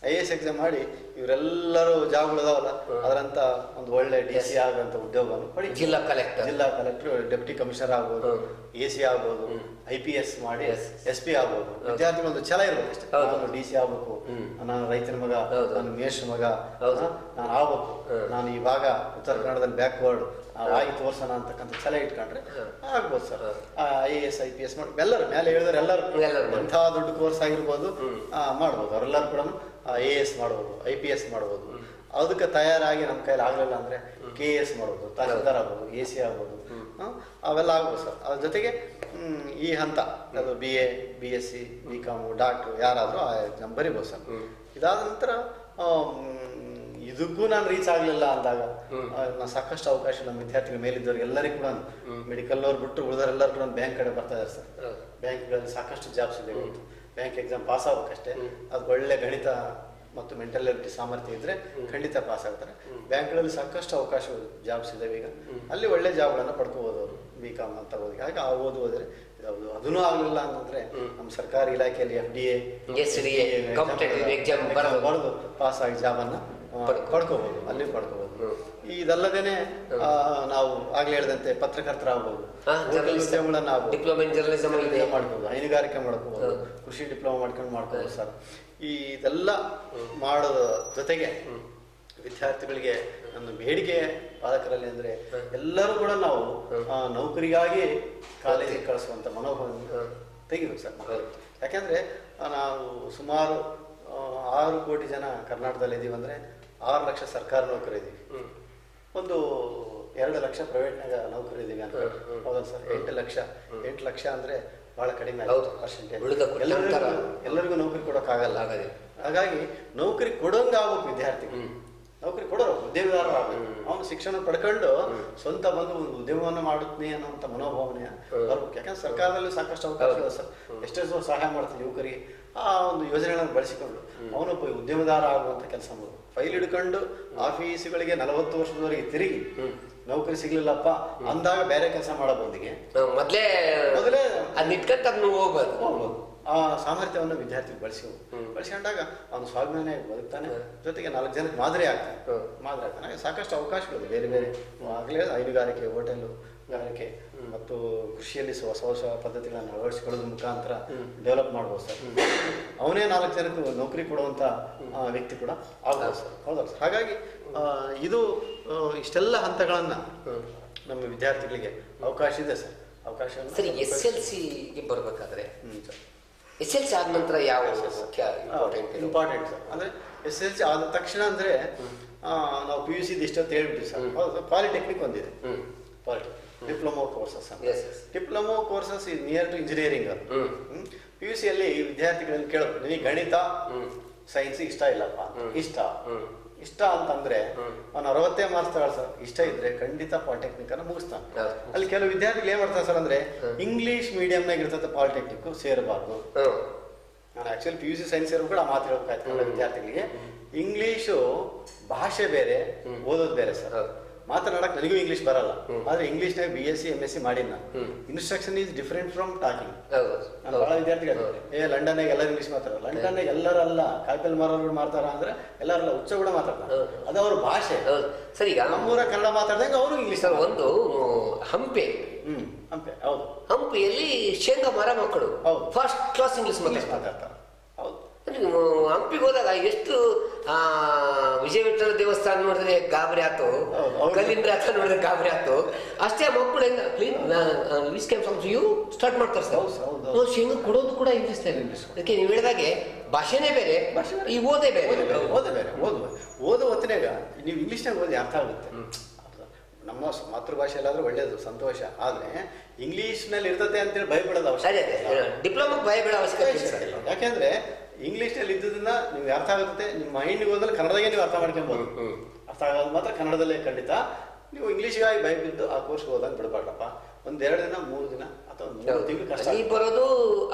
IAS ಎಕ್ಸಾಮ್ ಮಾಡಿ ಇವರೆಲ್ಲರೂ ಜಾಬ್ಗಳಿದಾವಲ್ಲ, ಅದರಂತ ಒಂದು ಒಳ್ಳೆ DC ಆಗುವಂಥ ಉದ್ಯೋಗವನ್ನು ಪಡಿ. ಜಿಲ್ಲಾ ಕಲೆಕ್ಟರ್, ಡೆಪ್ಯೂಟಿ ಕಮಿಷನರ್ ಆಗ್ಬೋದು, AC ಆಗ್ಬೋದು, IPS ಮಾಡಿ SP ಆಗ್ಬೋದು. ವಿದ್ಯಾರ್ಥಿಗಳೊಂದು ಛಲ ಇರ್ಬೇಕು ಅಷ್ಟೇ. ನಾನು DC ಆಗ್ಬೇಕು, ನಾನು ರೈತನ ಮಗ, ನಾನು ಮೇಷ್ರ ಮಗ, ನಾನು ಆಗ್ಬೇಕು, ನಾನು ಈ ಭಾಗ ಉತ್ತರ ಕನ್ನಡದಲ್ಲಿ ಬ್ಯಾಕ್ವರ್ಡ್ ಆಗಿ ತೋರ್ಸೋಣ ಅಂತಕ್ಕಂಥ ಛಲ ಇಟ್ಕೊಂಡ್ರೆ ಆಗ್ಬೋದು ಸರ್. IAS IPS ಮಾಡಿ ಎಲ್ಲರೂ ಮೇಲೆ ಹೇಳಿದ್ರೆ ಎಲ್ಲರೂ ಎಂಥ ದೊಡ್ಡ ಕೋರ್ಸ್ ಆಗಿರ್ಬೋದು ಮಾಡ್ಬೋದು. ಅವರೆಲ್ಲರೂ ಕೂಡ AS ಮಾಡ್ಬೋದು, IPS ಮಾಡ್ಬೋದು. ಅದಕ್ಕೆ ತಯಾರಾಗಿ ನಮ್ಮ ಕೈಲಿ ಆಗಲಿಲ್ಲ ಅಂದರೆ KS ಮಾಡ್ಬೋದು, ತಹಸೀಲ್ದಾರ್ ಆಗ್ಬೋದು, AC ಆಗ್ಬೋದು, ಅವೆಲ್ಲ ಆಗ್ಬೋದು ಸರ್. ಅದ್ರ ಜೊತೆಗೆ ಈ ಹಂತ ಅದು BA, BSc, BCom, ಡಾಕ್ಟ್ರು ಯಾರಾದರೂ ಆ ಎಕ್ಸಾಮ್ ಬರಿಬೋದು ಸರ್. ಇದಾದ ನಂತರ ಇದಕ್ಕೂ ನಾನು ರೀಚ್ ಆಗಲಿಲ್ಲ ಅಂದಾಗ ನಾನು ಸಾಕಷ್ಟು ಅವಕಾಶ ನಮ್ಮ ವಿದ್ಯಾರ್ಥಿಗಳ ಮೇಲಿದ್ದವ್ರಿಗೆ ಎಲ್ಲರಿಗೂ ಕೂಡ ಮೆಡಿಕಲ್ ಅವ್ರು ಬಿಟ್ಟು ಉಳಿದವರೆಲ್ಲರೂ ಕೂಡ ಬ್ಯಾಂಕ್ ಕಡೆ ಬರ್ತಾ ಇದ್ದಾರೆ ಸರ್. ಬ್ಯಾಂಕ್ಗಳಲ್ಲಿ ಸಾಕಷ್ಟು ಜಾಬ್ಸ್ ಇದೆ. ಬ್ಯಾಂಕ್ ಎಕ್ಸಾಮ್ ಪಾಸ್ ಆಗ್ಬೇಕಷ್ಟೇ. ಅದು ಒಳ್ಳೆ ಗಣಿತ ಮತ್ತು ಮೆಂಟಲ್ ಎಬಿಲಿಟಿ ಸಾಮರ್ಥ್ಯ ಇದ್ದರೆ ಖಂಡಿತ ಪಾಸ್ ಆಗ್ತಾರೆ. ಬ್ಯಾಂಕ್ಗಳಲ್ಲಿ ಸಾಕಷ್ಟು ಅವಕಾಶ ಜಾಬ್ಸ್ ಇದ್ದಾವೆ. ಈಗ ಅಲ್ಲಿ ಒಳ್ಳೆ ಜಾಬ್ಗಳನ್ನು ಪಡ್ಕೋಬೋದು ಅವರು BCom ಅಂತ ಓದಿ. ಹಾಗೆ ಆ ಓದೋದ್ರೆ ಇದಾವುದು. ಅದೂ ಆಗಲಿಲ್ಲ ಅಂತಂದರೆ ನಮ್ಮ ಸರ್ಕಾರಿ ಇಲಾಖೆಯಲ್ಲಿ FDA ಬರೆದು ಪಾಸ್ ಆಗಿ ಜಾಬನ್ನು ಪಡ್ಕೋಬೋದು, ಅಲ್ಲಿ ಪಡ್ಕೋಬೋದು. ಇದಲ್ಲದೇನೆ ನಾವು ಆಗ್ಲೇ ಹೇಳಿದಂತೆ ಪತ್ರಕರ್ತರಾಗ್ಬೋದು, ಉದ್ಯಮಗಳನ್ನ ಮಾಡ್ಬೋದು, ಹೈನುಗಾರಿಕೆ ಮಾಡ್ಕೋಬೋದು, ಕೃಷಿ ಡಿಪ್ಲೊಮಾ ಮಾಡ್ಕೋಬೋದು ಸರ್. ಇದೆಲ್ಲ ಮಾಡೋದ ಜೊತೆಗೆ ವಿದ್ಯಾರ್ಥಿಗಳಿಗೆ ನನ್ನ ಬೇಡಿಕೆ ಪಾಲಕರಲ್ಲಿ ಅಂದರೆ ಎಲ್ಲರೂ ಕೂಡ ನಾವು ನೌಕರಿಗಾಗಿ ಕಾಲೇಜಿಗೆ ಕಳಿಸುವಂಥ ಮನೋಭಾವ ತೆಗಿಬೇಕು ಸರ್. ಯಾಕೆಂದರೆ ನಾವು ಸುಮಾರು 6 ಕೋಟಿ ಜನ ಕರ್ನಾಟಕದಲ್ಲಿ ಇದ್ದೀವಿ ಅಂದರೆ 6 ಲಕ್ಷ ಸರ್ಕಾರ ನೌಕರಿ ಇದ್ದೀವಿ, ಒಂದು 2 ಲಕ್ಷ ಪ್ರೈವೇಟ್ನಾಗ ನೌಕರಿ ಇದ್ದೀವಿ ಅಂತ. ಹೌದಾ ಸರ್? 8 ಲಕ್ಷ ಅಂದರೆ ಭಾಳ ಕಡಿಮೆ ಪರ್ಸೆಂಟೇಜ್. ಎಲ್ಲರಿಗೂ ನೌಕರಿ ಕೊಡೋಕ್ಕಾಗಲ್ಲ. ಹಾಗಾಗಿ ನೌಕರಿ ಕೊಡೋಂಗೆ ಆಗ್ಬೇಕು ವಿದ್ಯಾರ್ಥಿಗಳು, ನೌಕರಿ ಕೊಡೋರು ಉದ್ಯೋಗದಾರ ಆಗಬೇಕು. ಅವನು ಶಿಕ್ಷಣ ಪಡ್ಕೊಂಡು ಸ್ವಂತ ಬಂದು ಒಂದು ಉದ್ಯಮವನ್ನು ಮಾಡುತ್ತೀನಿ ಅನ್ನೋಂಥ ಮನೋಭಾವನೆ ಬರ್ಬೇಕು. ಯಾಕಂದ್ರೆ ಸರ್ಕಾರದಲ್ಲಿ ಸಾಕಷ್ಟು ಅವಕಾಶಗಳು ಸರ್. ಎಷ್ಟೆಷ್ಟೋ ಸಹಾಯ ಮಾಡ್ತೀವಿ ಯುವಕರಿಗೆ. ಆ ಒಂದು ಯೋಜನೆಗಳನ್ನು ಬಳಸಿಕೊಂಡು ಅವನೊಬ್ಬ ಉದ್ಯಮದಾರ ಆಗುವಂಥ ಕೆಲಸ ಮಾಡೋದು. ಫೈಲ್ ಹಿಡ್ಕೊಂಡು ಆಫೀಸುಗಳಿಗೆ 40 ವರ್ಷದವರೆಗೆ ತಿರುಗಿ ನೌಕರಿ ಸಿಗ್ಲಿಲ್ಲಪ್ಪ ಅಂದಾಗ ಬೇರೆ ಕೆಲಸ ಮಾಡೋ ಬಂದಿಗೆ ಮೊದಲೇ ಹೋಗ್ಬೋದು. ಆ ಸಾಮರ್ಥ್ಯವನ್ನು ವಿದ್ಯಾರ್ಥಿ ಬಳಸಿಕೊಂಡಾಗ ಅವನು ಸ್ವಾಭಿಮಾನ ಬದುಕ್ತಾನೆ, ಜೊತೆಗೆ 4 ಜನಕ್ಕೆ ಮಾದರಿ ಆಗ್ತಾನೆ. ಸಾಕಷ್ಟು ಅವಕಾಶಗಳು ಬೇರೆ ಬೇರೆ ಆಗಲೇ ಹೈನುಗಾರಿಕೆ, ಹೋಟೆಲುಗಾರಿಕೆ ಮತ್ತು ಕೃಷಿಯಲ್ಲಿ ಹೊಸ ಪದ್ಧತಿಗಳನ್ನು ಅಳವಡಿಸಿಕೊಳ್ಳೋದ್ರ ಮುಖಾಂತರ ಡೆವಲಪ್ ಮಾಡ್ಬೋದು ಸರ್. ಅವನೇ 4 ಜನಕ್ಕೆ ನೌಕರಿ ಕೊಡುವಂಥ ವ್ಯಕ್ತಿ ಕೂಡ ಆಗ್ಬೋದು ಸರ್. ಹೌದಲ್ಲ ಸರ್? ಹಾಗಾಗಿ ಇದು ಇಷ್ಟೆಲ್ಲ ಹಂತಗಳನ್ನು ನಮ್ಮ ವಿದ್ಯಾರ್ಥಿಗಳಿಗೆ ಅವಕಾಶ ಇದೆ ಸರ್. ಅವಕಾಶ ಸರಿ. SLCಗೆ ಬರಬೇಕಾದ್ರೆ SLC ಆದ ನಂತರ ಯಾವ ಇಂಪಾರ್ಟೆಂಟ್ ಸರ್ ಅಂದರೆ SLC ಆದ ತಕ್ಷಣ ಅಂದರೆ ನಾವು PUC ಇಷ್ಟೊತ್ತು ಹೇಳ್ಬಿಟ್ಟು ಸರ್. ಹೌದು, ಪಾಲಿಟೆಕ್ನಿಕ್ ಒಂದಿದೆ, diploma courses. Diploma courses is near to engineering. PUCಯಲ್ಲಿ ವಿದ್ಯಾರ್ಥಿಗಳನ್ನು ಕೇಳೋದು, ನಿನಗೆ ಗಣಿತ ಸೈನ್ಸ್ ಇಷ್ಟ ಇಲ್ಲಪ್ಪ, ಇಷ್ಟ ಅಂತಂದ್ರೆ ಅವನು 60 ಮಾರ್ಕ್ಸ್ ತಗೊಳ್ಳ ಸರ್. ಇಷ್ಟ ಇದ್ರೆ ಖಂಡಿತ ಪಾಲಿಟೆಕ್ನಿಕ್ ಅನ್ನು ಮುಗಿಸ್ತಾನೆ. ಅಲ್ಲಿ ಕೆಲವು ವಿದ್ಯಾರ್ಥಿಗಳು ಏನ್ ಮಾಡ್ತಾರೆ ಸರ್ ಅಂದ್ರೆ ಇಂಗ್ಲಿಷ್ ಮೀಡಿಯಂನಾಗ ಇರ್ತದೆ ಪಾಲಿಟೆಕ್ನಿಕ್ ಸೇರಬಾರ್ದು. ನಾನು ಆಕ್ಚುಲಿ PUC ಸೈನ್ಸ್ ಇರೋ ಕೂಡ ಮಾತು ಹೇಳ್ಬೇಕಾಯ್ತು ವಿದ್ಯಾರ್ಥಿಗಳಿಗೆ. ಇಂಗ್ಲೀಷು ಭಾಷೆ ಬೇರೆ, ಓದೋದು ಬೇರೆ ಸರ್. ಮಾತನಾಡಕ್ ನನಗೂ ಇಂಗ್ಲೀಷ್ ಬರಲ್ಲ, ಆದ್ರೆ ಇಂಗ್ಲೀಷ್ನಾಗ BSc MSc ಮಾಡೀನಿ ನಾನು. Instruction is different from talking. ನಾನು ಬಹಳ ವಿದ್ಯಾರ್ಥಿಗಳು ಲಂಡನ್ನಾಗ ಎಲ್ಲರೂ ಇಂಗ್ಲೀಷ್ ಮಾತಾಡೋರು. ಲಂಡನ್ನಾಗ ಎಲ್ಲರಲ್ಲ, ಕಾಯಿಪಲ್ಲೆ ಮಾರೋರು ಮಾಡ್ತಾರ ಅಂದ್ರೆ ಎಲ್ಲರಲ್ಲ ಉಚ್ಚ ಕೂಡ ಮಾತಾಡ್ತಾರೆ, ಅದು ಅವ್ರ ಭಾಷೆ. ಸರಿ, ಈಗ ನಮ್ಮೂರ ಕನ್ನಡ ಮಾತಾಡಿದಾಗ ಅವರು ಇಂಗ್ಲೀಷ್. ಒಂದು ಹಂಪೆ, ಹಂಪೆ ಹೌದು, ಹಂಪಿಯಲ್ಲಿ ಶೇಂಗಾ ಮರ ಮಕ್ಕಳು ಫಸ್ಟ್ ಕ್ಲಾಸ್ ಇಂಗ್ಲೀಷ್ ಮಾತಾಡ್ತಾರೆ. ಹೌದು, ಹಂಪಿಗೆ ಹೋದಾಗ ಎಷ್ಟು ವಿಜಯ ವಿಠಲ ದೇವಸ್ಥಾನ ನೋಡಿದ್ರೆ ಗಾಬರಿ ಆಯ್ತು, ಕಲ್ಲಿನ ರಥ ನೋಡಿದ್ರೆ ಗಾಬರಿ ಆಯ್ತು. ಅಷ್ಟೇ ಮಕ್ಕಳು ಸ್ಟಾರ್ಟ್ ಮಾಡ್ತಾರೆ ಸರ್. ಶೇಂಗಾ ಕೊಡೋದು ಕೂಡ ಇಂಗ್ಲೀಷ್. ಅದಕ್ಕೆ ನೀವು ಹೇಳಿದಾಗೆ ಭಾಷೆನೇ ಬೇರೆ, ಈ ಓದೇ ಬೇರೆ. ಓದೋ ಹೊತ್ತಿನಾಗ ನೀವು ಇಂಗ್ಲೀಷ್ನಾಗ ಓದಿ ಅರ್ಥ ಆಗುತ್ತೆ. ನಮ್ಮ ಮಾತೃಭಾಷೆ ಎಲ್ಲಾದ್ರೂ ಒಳ್ಳೇದು, ಸಂತೋಷ. ಆದ್ರೆ ಇಂಗ್ಲೀಷ್ನಲ್ಲಿ ಇರ್ತದೆ ಅಂತೇಳಿ ಭಯಪಡೋದು ಅವಶ್ಯಕತೆ, ಡಿಪ್ಲೊಮಾ ಭಯಪಡೋ ಅವಶ್ಯಕತೆ. ಯಾಕೆಂದ್ರೆ ಇಂಗ್ಲೀಷ್ನಲ್ಲಿ ಇದ್ದದನ್ನ ನಿಮ್ಗೆ ಅರ್ಥ ಆಗುತ್ತೆ. ನಿಮ್ಮ ಮೈಂಡ್ಗೆ ಹೋದ್ರೆ ಕನ್ನಡದಾಗೆ ನೀವು ಅರ್ಥ ಮಾಡ್ಕೊಬೋದು. ಅರ್ಥ ಆಗೋದು ಮಾತ್ರ ಕನ್ನಡದಲ್ಲೇ ಖಂಡಿತ. ನೀವು ಇಂಗ್ಲೀಷ್ಗಾಗಿ ಭಯ ಬಿದ್ದು ಆ ಕೋರ್ಸ್ಗೆ ಹೋದಾಗ ಬಿಡಬಾರ್ದಪ್ಪ. 1-2 ದಿನ 3 ದಿನ ಅಥವಾ 3 ತಿಂಗಳು ಕಷ್ಟ. ಬರೋದು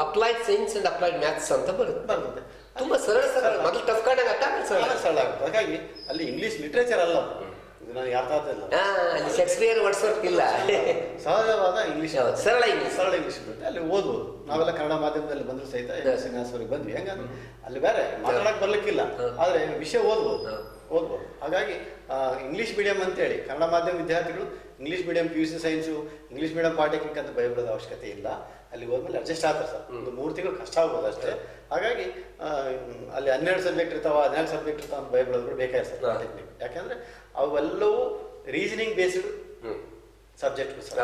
applied science and applied maths ಅಂತ ಬರುತ್ತೆ. ತುಂಬಾ ಸರಳ ಮೊದಲು ಟಫ್ ಕಾರ್ಡ್ ಸರಳ ಆಗುತ್ತೆ. ಹಾಗಾಗಿ ಅಲ್ಲಿ ಇಂಗ್ಲೀಷ್ ಲಿಟ್ರೇಚರ್ ಅಲ್ಲ, ಇದು ನನಗೆ ಅರ್ಥ ಆಗ್ತಿಲ್ಲ. ಅಲ್ಲಿ ಶೇಕ್ಸ್ಪಿಯರ್ ವರ್ಡ್ಸ್ವರ್ತ್ ಇಲ್ಲ, ಸಹಜವಾದ ಇಂಗ್ಲೀಷ್, ಸರಳ ಇಂಗ್ಲೀಷ್ ಬರುತ್ತೆ. ಅಲ್ಲಿ ಓದ್ಬೋದು. ನಾವೆಲ್ಲ ಕನ್ನಡ ಮಾಧ್ಯಮದಲ್ಲಿ ಬಂದ್ರು ಸಹಿತ ಶ್ರೀನಿವಾಸವರಿಗೆ ಬಂದ್ವಿ. ಹೆಂಗಂದ್ರೆ ಅಲ್ಲಿ ಬೇರೆ ಮಾತಾಡಕ್ ಬರ್ಲಿಕ್ಕಿಲ್ಲ, ಆದ್ರೆ ವಿಷಯ ಓದ್ಬೋದು. ಹಾಗಾಗಿ ಇಂಗ್ಲೀಷ್ ಮೀಡಿಯಂ ಅಂತೇಳಿ ಕನ್ನಡ ಮಾಧ್ಯಮ ವಿದ್ಯಾರ್ಥಿಗಳು English medium PUC science, English medium polytechnic ಅಂತ ಭಯಪಡೋದ ಅವಶ್ಯಕತೆ ಇಲ್ಲ. ಅಲ್ಲಿ ಹೋದ್ಮೇಲೆ ಅಡ್ಜಸ್ಟ್ ಆಗ್ತಾರೆ ಸರ್. ಒಂದು 3 ತಿಂಗಳು ಕಷ್ಟ ಆಗ್ಬೋದು ಅಷ್ಟೇ. ಹಾಗಾಗಿ ಅಲ್ಲಿ 12 ಸಬ್ಜೆಕ್ಟ್ ಇರ್ತಾವ, 14 ಸಬ್ಜೆಕ್ಟ್ ಇರ್ತಾವ ಅಂತ ಭಯಪಡೋದು ಬೇಕಾಗಿದೆ ಸರ್ ಪಾಲಿಟೆಕ್ನಿಕ್. ಯಾಕಂದ್ರೆ ಅವೆಲ್ಲವೂ ರೀಸನಿಂಗ್ ಬೇಸ್ಡ್ ಸಬ್ಜೆಕ್ಟ್ ಸರ್,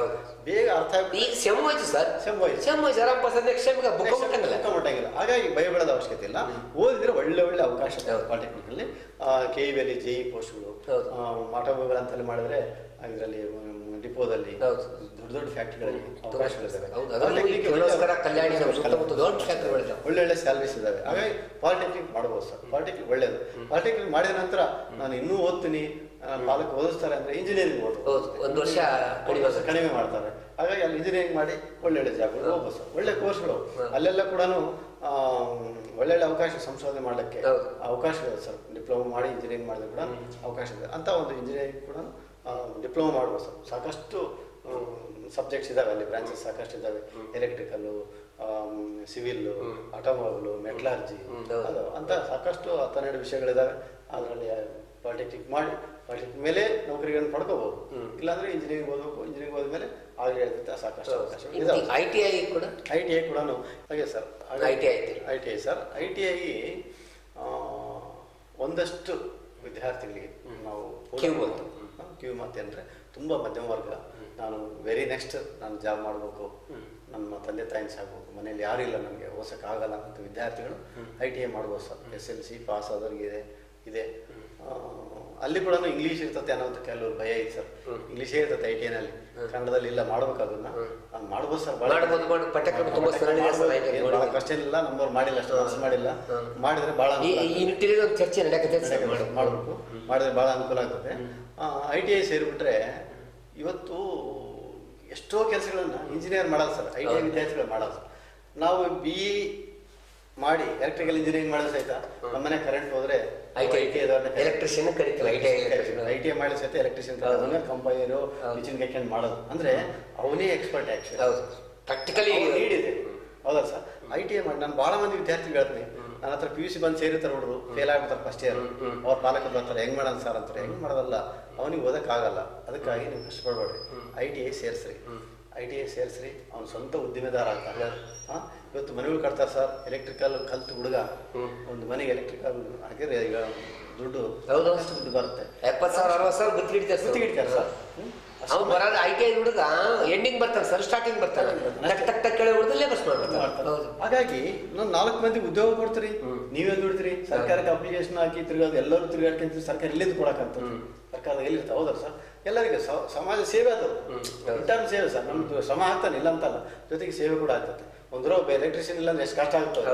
ಬೇಗ ಅರ್ಥ ಆಗುತ್ತೆ. ಈಗ ಸೆಮ್ ವೈಸ್ ಸರ್, ಮುಟ್ಟಂಗಿಲ್ಲ. ಹಾಗಾಗಿ ಭಯಪಡೋದ ಅವಶ್ಯಕತೆ ಇಲ್ಲ. ಓದಿದ್ರೆ ಒಳ್ಳೆ ಅವಕಾಶ ಪಾಲಿಟೆಕ್ನಿಕ್ ಅಲ್ಲಿ. KEV ಅಲ್ಲಿ JE ಪೋಸ್ಟ್ಗಳು, ಆಟೋಮೊಬೈಲ್ ಅಂತಲ್ಲಿ ಮಾಡಿದ್ರೆ ಇದರಲ್ಲಿ ಡಿಪೋದಲ್ಲಿ ದೊಡ್ಡ ಫ್ಯಾಕ್ಟ್ರಿಗಳಲ್ಲಿ ಅವಕಾಶಗಳಿದ್ದಾವೆ. ಒಳ್ಳೊಳ್ಳೆ ಸ್ಯಾಲರೀಸ್ ಇದ್ದಾವೆ. ಹಾಗಾಗಿ ಪಾಲಿಟೆಕ್ನಿಕ್ ಮಾಡ್ಬೋದು ಸರ್. ಪಾಲಿಟೆಕ್ನಿಕ್ ಒಳ್ಳೇದು. ಪಾಲಿಟೆಕ್ನಿಕ್ ಮಾಡಿದ ನಂತರ ನಾನು ಇನ್ನೂ ಓದ್ತೀನಿ, ಪಾಲಕ ಓದಿಸ್ತಾರೆ ಅಂದ್ರೆ ಇಂಜಿನಿಯರಿಂಗ್ ಓದ್ಬೋದು, 1 ವರ್ಷ ಕಡಿಮೆ ಮಾಡ್ತಾರೆ. ಹಾಗಾಗಿ ಅಲ್ಲಿ ಇಂಜಿನಿಯರಿಂಗ್ ಮಾಡಿ ಒಳ್ಳೊಳ್ಳೆ ಜಾಬ್ಗಳು ಹೋಗ್ಬೋದು ಸರ್. ಒಳ್ಳೆ ಕೋರ್ಸ್ಗಳು ಅಲ್ಲೆಲ್ಲ ಕೂಡ ಒಳ್ಳೊಳ್ಳೆ ಅವಕಾಶ ಸಂಶೋಧನೆ ಮಾಡಲಿಕ್ಕೆ ಅವಕಾಶ ಇದೆ ಸರ್. ಡಿಪ್ಲೊಮಾ ಮಾಡಿ ಇಂಜಿನಿಯರಿಂಗ್ ಮಾಡಿದ್ರೆ ಕೂಡ ಅವಕಾಶ ಇದೆ. ಅಂತ ಒಂದು ಇಂಜಿನಿಯರಿಂಗ್ ಕೂಡ ಡಿಪ್ಲೊಮಾ ಮಾಡ್ಬೋದು ಸರ್. ಸಾಕಷ್ಟು ಸಬ್ಜೆಕ್ಟ್ಸ್ ಇದಾವೆ ಅಲ್ಲಿ, ಬ್ರಾಂಚಸ್ ಸಾಕಷ್ಟು ಇದಾವೆ. ಎಲೆಕ್ಟ್ರಿಕಲ್ಲು, ಸಿವಿಲ್ಲು, ಆಟೋಮೊಬೈಲು, ಮೆಟ್ಲರ್ಜಿ, ಅದು ಅಂತ ಸಾಕಷ್ಟು 12 ವಿಷಯಗಳಿದಾವೆ. ಅದರಲ್ಲಿ ಪಾಲಿಟೆಕ್ನಿಕ್ ಮಾಡಿ ಪಾಲಿಟೆಕ್ನಿಕ್ ಮೇಲೆ ನೌಕರಿಗಳನ್ನು ಪಡ್ಕೋಬಹುದು. ಇಲ್ಲಾಂದ್ರೆ ಇಂಜಿನಿಯರಿಂಗ್ ಓದಬೇಕು. ಇಂಜಿನಿಯರಿಂಗ್ ಹೋದ್ಮೇಲೆ ಆಗಲೇ ಹೇಳ್ತಾ ಸಾಕಷ್ಟು ಅವಕಾಶ ಇದಾವೆ. ITI ಕೂಡ ಹಾಗೆ ಸರ್. ITI ಸರ್, ITI ಒಂದಷ್ಟು ವಿದ್ಯಾರ್ಥಿಗಳಿಗೆ ನಾವು ಕ್ಯೂ ಮಾತೆ ಅಂದರೆ ತುಂಬ ಮಧ್ಯಮ ವರ್ಗ, ನಾನು ವೆರಿ ನೆಕ್ಸ್ಟ್ ನಾನು ಜಾಬ್ ಮಾಡಬೇಕು, ನಮ್ಮ ತಂದೆ ತಾಯಿನ ಸಾಕಬೇಕು, ಮನೇಲಿ ಯಾರೂ ಇಲ್ಲ, ನನಗೆ ಓದೋಕ್ಕಾಗಲ್ಲ ಅಂತ ವಿದ್ಯಾರ್ಥಿಗಳು ITI ಮಾಡ್ಬೋದು ಸರ್. SLC ಪಾಸ್ ಆದವ್ರಿಗೆ ಇದೆ. ಅಲ್ಲಿ ಕೂಡ ಇಂಗ್ಲೀಷ್ ಇರ್ತತೆ ಅನ್ನೋದು ಕೆಲವರು ಭಯ ಐತೆ ಸರ್. ಇಂಗ್ಲೀಷೇ ಇರ್ತದೆ ITI-ನಲ್ಲಿ, ಕನ್ನಡದಲ್ಲಿ ಇಲ್ಲ. ಮಾಡ್ಬೇಕು, ಅದನ್ನ ಮಾಡ್ಬೋದು ಸರ್. ಭಾಳ ಕಷ್ಟ ಇಲ್ಲ. ನಮ್ಮವ್ರು ಮಾಡಿಲ್ಲ, ಅಷ್ಟು ವರ್ಷ ಮಾಡಿಲ್ಲ. ಮಾಡಿದ್ರೆ ಭಾಳ ಚರ್ಚೆ ಮಾಡಬೇಕು. ಮಾಡಿದ್ರೆ ಭಾಳ ಅನುಕೂಲ ಆಗ್ತದೆ. ITI ಸೇರಿಬಿಟ್ರೆ ಇವತ್ತು ಎಷ್ಟೋ ಕೆಲಸಗಳನ್ನ ಇಂಜಿನಿಯರ್ ಮಾಡಲ್ಲ ಸರ್, ITI ವಿದ್ಯಾರ್ಥಿಗಳು ಮಾಡಲ್ಲ ಸರ್. ನಾವು BE ಮಾಡಿ ಎಲೆಕ್ಟ್ರಿಕಲ್ ಇಂಜಿನಿಯರಿಂಗ್ ಮಾಡೋದು ಸಹಿತ ನಮ್ಮನೆ ಕರೆಂಟ್ ಹೋದ್ರೆ ಎಲೆಕ್ಟ್ರಿಷಿಯನ್ ಕರೀತಾರೆ. ITI ಮಾಡಿ ಸಹಿತ ಎಲೆಕ್ಟ್ರಿಷಿಯನ್ ಕಂಪೈರು ಕಿಚನ್ ಕೆಕೆಂಡ್ ಮಾಡೋದು ಅಂದ್ರೆ ಅವನೇ ಎಕ್ಸ್ಪರ್ಟ್. ಆಕ್ಚುಲಿ ಪ್ರಾಕ್ಟಿಕಲಿ ನೀಡ್ ಇದೆ, ಹೌದಾ ಸರ್? ITI ಮಾಡಿ ನಾನು ಭಾಳ ಮಂದಿ ವಿದ್ಯಾರ್ಥಿಗಳು ಹೇಳ್ತೀನಿ, ನನ್ನ ಹತ್ರ PUC ಬಂದು ಸೇರಿರ್ತಾರೆ ಹುಡುಗರು, ಫೇಲ್ ಆಗ್ಬಿಡ್ತಾರೆ ಫಸ್ಟ್ ಇಯರ್. ಅವ್ರ ಪಾಲಕರು ಬರ್ತಾರೆ, ಹೆಂಗ್ ಮಾಡೋದು ಸರ್ ಅಂತಾರೆ. ಹೆಂಗ್ ಮಾಡೋದಲ್ಲ, ಅವನಿಗೆ ಓದಕ್ಕಾಗಲ್ಲ. ಅದಕ್ಕಾಗಿ ನೀವು ಕಷ್ಟಪಡ್ಬೇಡ್ರಿ, ITI ಸೇರಿಸ್ರಿ. ಅವ್ನು ಸ್ವಂತ ಉದ್ದಿಮೆದಾರ ಆಗ್ತಾನೆ. ಇವತ್ತು ಮನೆಗಳು ಕಟ್ತಾರೆ ಸರ್. ಎಲೆಕ್ಟ್ರಿಕಲ್ ಕಲ್ತು ಹುಡುಗ ಒಂದು ಮನೆಗೆ ಎಲೆಕ್ಟ್ರಿಕಲ್ ಹಾಕಿದ್ರೆ ಈಗ ದುಡ್ಡು ಬರುತ್ತೆ. 70,000-60,000 ಗುತ್ತಿಗಿಡ್ತಾರೆ ಸರ್. ಅವ್ನು ಬರೋದು ITI ಹುಡುಗ ಎಂಡಿಂಗ್ ಬರ್ತಾನೆ ಸರ್, ಸ್ಟಾರ್ಟಿಂಗ್ ಬರ್ತಾನೆ. ಹಾಗಾಗಿ ನಾನು 4 ಮಂದಿ ಉದ್ಯೋಗ ಕೊಡ್ತೀರಿ, ನೀವೇ ದುಡ್ತೀರಿ. ಸರ್ಕಾರಕ್ಕೆ ಅಪ್ಲಿಕೇಶನ್ ಹಾಕಿ ತಿರ್ಗಾದು, ಎಲ್ಲರೂ ತಿರ್ಗಾಡ್ಕೊಂತೀವಿ. ಸರ್ಕಾರ ಎಲ್ಲಿಂದ ಕೊಡಕಂತ, ಸರ್ಕಾರ ಎಲ್ಲಿರ್ತ? ಹೌದಲ್ಲ ಸರ್? ಎಲ್ಲರಿಗೆ ಸಮಾಜ ಸೇವೆ ಅದು, ಇಂಟರ್ನ್ ಸೇವೆ ಸರ್. ನಮ್ದು ಶ್ರಮ ಆಗ್ತಾನೆ, ಇಲ್ಲ ಅಂತಲ್ಲ, ಜೊತೆಗೆ ಸೇವೆ ಕೂಡ ಆಗ್ತದೆ. ಒಂದು ಒಬ್ಬ ಎಲೆಕ್ಟ್ರಿಷಿಯನ್ ಇಲ್ಲ ಅಂದ್ರೆ ಎಷ್ಟು ಕಷ್ಟ ಆಗ್ತದೆ.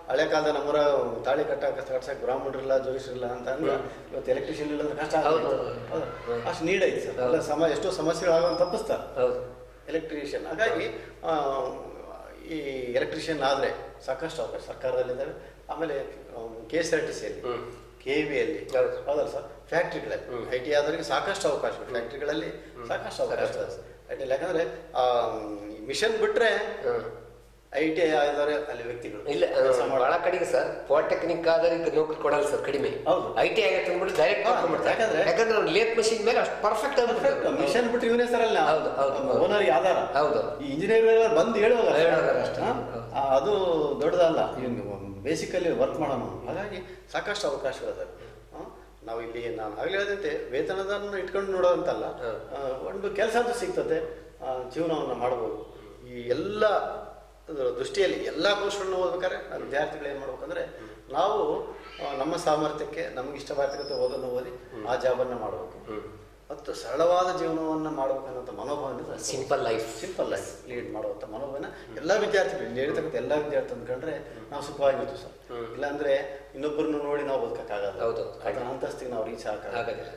ಹಳೆ ಕಾಲದ ನಮ್ಮೂರ ತಾಳಿ ಕಟ್ಸಕ್ಕೆ ಬ್ರಾಹ್ಮಣರಿಲ್ಲ, ಜೋಯಿಸ್ರಿಲ್ಲ ಅಂತ ಅಂದ್ರೆ ಇವತ್ತು ಎಲೆಕ್ಟ್ರಿಷಿಯನ್ ಇಲ್ಲ ಅಂದ್ರೆ ಕಷ್ಟ ಆಗುತ್ತೆ. ಅಷ್ಟು ನೀಡ್ ಐತೆ ಸರ್. ಎಲ್ಲ ಎಷ್ಟೋ ಸಮಸ್ಯೆಗಳಾಗೋದು ತಪ್ಪಿಸ್ತಾರೆ ಎಲೆಕ್ಟ್ರಿಷಿಯನ್. ಹಾಗಾಗಿ ಈ ಎಲೆಕ್ಟ್ರಿಷಿಯನ್ ಆದರೆ ಸಾಕಷ್ಟು ಅವಕಾಶ ಸರ್ಕಾರದಲ್ಲಿದ್ದಾವೆ. ಆಮೇಲೆ KSRTC KVಯಲ್ಲಿ ಹೌದಲ್ಲ ಸರ್, ಫ್ಯಾಕ್ಟ್ರಿಗಳಲ್ಲಿ IT ಆದವರಿಗೆ ಸಾಕಷ್ಟು ಅವಕಾಶ, ಫ್ಯಾಕ್ಟ್ರಿಗಳಲ್ಲಿ ಸಾಕಷ್ಟು ಅವಕಾಶ IT. ಯಾಕಂದ್ರೆ ಮಿಷನ್ ಬಿಟ್ರೆ IT ಆದವರೇ ಅಲ್ಲಿ ವ್ಯಕ್ತಿಗಳು ಇಲ್ಲ. ಬಹಳ ಕಡೆಗೆ ಸರ್ ಪಾಲಿಟೆಕ್ನಿಕ್ ಆದ್ರೆ ನೌಕರಿ ಕೊಡಲ್ಲ ಸರ್, ಕಡಿಮೆ. IT ಆಗತ್ತೆ ಅಂದ್ಬಿಟ್ಟು ಡೈರೆಕ್ಟ್ ಯಾಕಂದ್ರೆ ಲೇತ್ ಮಷೀನ್ ಮೇಲೆ ಅಷ್ಟು ಪರ್ಫೆಕ್ಟ್ ಆಗಿ ಮಿಷನ್ ಬಿಟ್ಟು ಇವನೇ ಸರ್ ಅಲ್ಲ ಓನರ್ಗೆ ಆಧಾರ. ಹೌದು, ಈ ಇಂಜಿನಿಯರ್ ಬಂದು ಹೇಳುವಾಗ ಅದು ದೊಡ್ಡದಲ್ಲ, ಬೇಸಿಕಲಿ ವರ್ಕ್ ಮಾಡೋಣ. ಹಾಗಾಗಿ ಸಾಕಷ್ಟು ಅವಕಾಶಗಳಿದೆ. ನಾವು ಇಲ್ಲಿ ನಾನು ಆಗಲೇ ಹೇಳಿದಂತೆ ವೇತನದನ್ನು ಇಟ್ಕೊಂಡು ನೋಡೋದಂತಲ್ಲ, ಒಂದು ಕೆಲಸ ಅಂತೂ ಸಿಗ್ತದೆ, ಜೀವನವನ್ನು ಮಾಡ್ಬೋದು. ಈ ಎಲ್ಲ ದೃಷ್ಟಿಯಲ್ಲಿ ಎಲ್ಲ ಕೋರ್ಸ್ಗಳನ್ನ ಓದ್ಬೇಕಾದ್ರೆ ವಿದ್ಯಾರ್ಥಿಗಳು ಏನು ಮಾಡ್ಬೇಕಂದ್ರೆ, ನಾವು ನಮ್ಮ ಸಾಮರ್ಥ್ಯಕ್ಕೆ ನಮ್ಗೆ ಇಷ್ಟವಾಗ್ತಕ್ಕಂಥ ಓದನ್ನು ಓದಿ ಆ ಜಾಬನ್ನು ಮಾಡಬೇಕು ಮತ್ತು ಸರಳವಾದ ಜೀವನವನ್ನು ಮಾಡಬೇಕನ್ನೋಂಥ ಮನೋಭಾವನೆ, ಸಿಂಪಲ್ ಲೈಫ್ ಲೀಡ್ ಮಾಡುವಂಥ ಮನೋಭಾವನೆ ಎಲ್ಲ ವಿದ್ಯಾರ್ಥಿಗಳು, ಇಲ್ಲಿ ಹೇಳ್ತಕ್ಕಂಥ ಎಲ್ಲ ವಿದ್ಯಾರ್ಥಿ ಅಂದ್ಕೊಂಡ್ರೆ ನಾವು ಸುಖವಾಗಿರ್ತೀವಿ ಸರ್. ಇಲ್ಲಾಂದ್ರೆ ಇನ್ನೊಬ್ಬರನ್ನು ನೋಡಿ ನಾವು ಬದುಕಕ್ಕಾಗಲ್ಲ, ಅದನ್ನ ಅಂತಸ್ತಿಗೆ ನಾವು ರೀಚ್ ಆಗಲ್ಲ.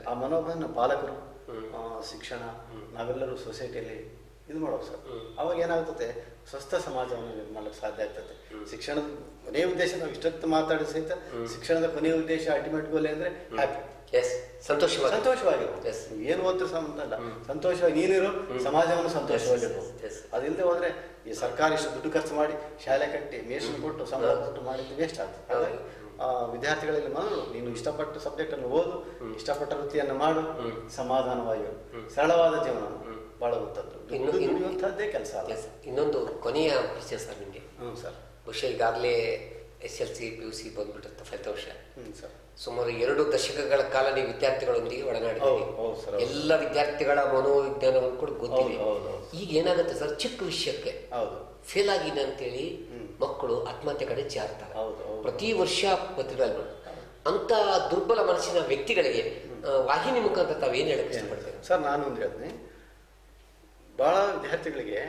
ಆ ಮನೋಭಾವನ ಪಾಲಕರು, ಶಿಕ್ಷಣ, ನಾವೆಲ್ಲರೂ ಸೊಸೈಟಿಯಲ್ಲಿ ಇದು ಮಾಡೋದು ಸರ್. ಅವಾಗ ಏನಾಗ್ತದೆ, ಸ್ವಸ್ಥ ಸಮಾಜವನ್ನು ನಿರ್ಮಾಣಕ್ಕೆ ಸಾಧ್ಯ ಆಗ್ತದೆ. ಶಿಕ್ಷಣದ ಕೊನೆಯ ಉದ್ದೇಶ, ನಾವು ಇಷ್ಟೊತ್ತು ಮಾತಾಡಿದ ಸಹಿತ ಶಿಕ್ಷಣದ ಕೊನೆಯ ಉದ್ದೇಶ ಅಲ್ಟಿಮೇಟ್ ಗೋಲ್ ಅಂದ್ರೆ ಹ್ಯಾಪಿ, ಸಂತೋಷವಾಗಿರ್ಬೋದು. ಏನು ಓದ್ತು ಸಂಬಂಧ ಅಲ್ಲ, ಸಂತೋಷವಾಗಿ ನೀನಿರು, ಸಮಾಜವನ್ನು ಸಂತೋಷವಾಗಿರ್ಬೋದು. ಅದಿಲ್ಲದೆ ಹೋದ್ರೆ ಈ ಸರ್ಕಾರ ಇಷ್ಟು ದುಡ್ಡು ಖರ್ಚು ಮಾಡಿ ಶಾಲೆ ಕಟ್ಟಿ ಮೇಷನ್ ಕೊಟ್ಟು ಸಂಬಳ ಕೊಟ್ಟು ಮಾಡಿದ್ದು ವೇಸ್ಟ್ ಆಗ್ತದೆ. ಹಾಗಾಗಿ ವಿದ್ಯಾರ್ಥಿಗಳಲ್ಲಿ ಮೊದಲು ನೀನು ಇಷ್ಟಪಟ್ಟು ಸಬ್ಜೆಕ್ಟ್ ಅನ್ನು ಓದು, ಇಷ್ಟಪಟ್ಟ ವೃತ್ತಿಯನ್ನು ಮಾಡು, ಸಮಾಧಾನವಾಗಿರು, ಸರಳವಾದ ಜೀವನ ಬಾಳುವಂಥದ್ದು ದುಡಿಯುವಂಥದ್ದೇ ಕೆಲಸ. ಇನ್ನೊಂದು ಕೊನೆಯ ವಿಷಯ ಸರ್ ನಿಮಗೆ. ಸರ್, ಬಹುಶಃ ಈಗಾಗಲೇ SLC PUC ಬಂದ್ಬಿಟ್ಟಿರುತ್ತೆ ಫಲಿತಾಂಶ. ಸರ್, ಸುಮಾರು 2 ದಶಕಗಳ ಕಾಲ ನೀವು ವಿದ್ಯಾರ್ಥಿಗಳೊಂದಿಗೆ ಒಡನಾಡಿದ್ದೀರಿ. ಎಲ್ಲ ವಿದ್ಯಾರ್ಥಿಗಳ ಮನೋವಿಜ್ಞಾನವನ್ನು ಕೂಡ ಗೊತ್ತಿದೆ. ಈಗ ಏನಾಗುತ್ತೆ ಸರ್, ಚಿಕ್ಕ ವಿಷಯಕ್ಕೆ ಫೇಲ್ ಆಗಿದೆ ಅಂತೇಳಿ ಮಕ್ಕಳು ಆತ್ಮಹತ್ಯೆ ಕಡೆ ಜಾರ್ತಾರೆ. ಪ್ರತಿ ವರ್ಷ ಪತ್ರಿಕೆಗಳು ಅಂತ ದುರ್ಬಲ ಮನಸ್ಸಿನ ವ್ಯಕ್ತಿಗಳಿಗೆ ವಾಹಿನಿ ಮುಖಾಂತರ ತಾವೇನು ಹೇಳಕ್ಕೆ ಇಷ್ಟಪಡ್ತೇವೆ ಸರ್? ನಾನು ಒಂದು ಹೇಳ್ತೀನಿ, ಬಹಳ ವಿದ್ಯಾರ್ಥಿಗಳಿಗೆ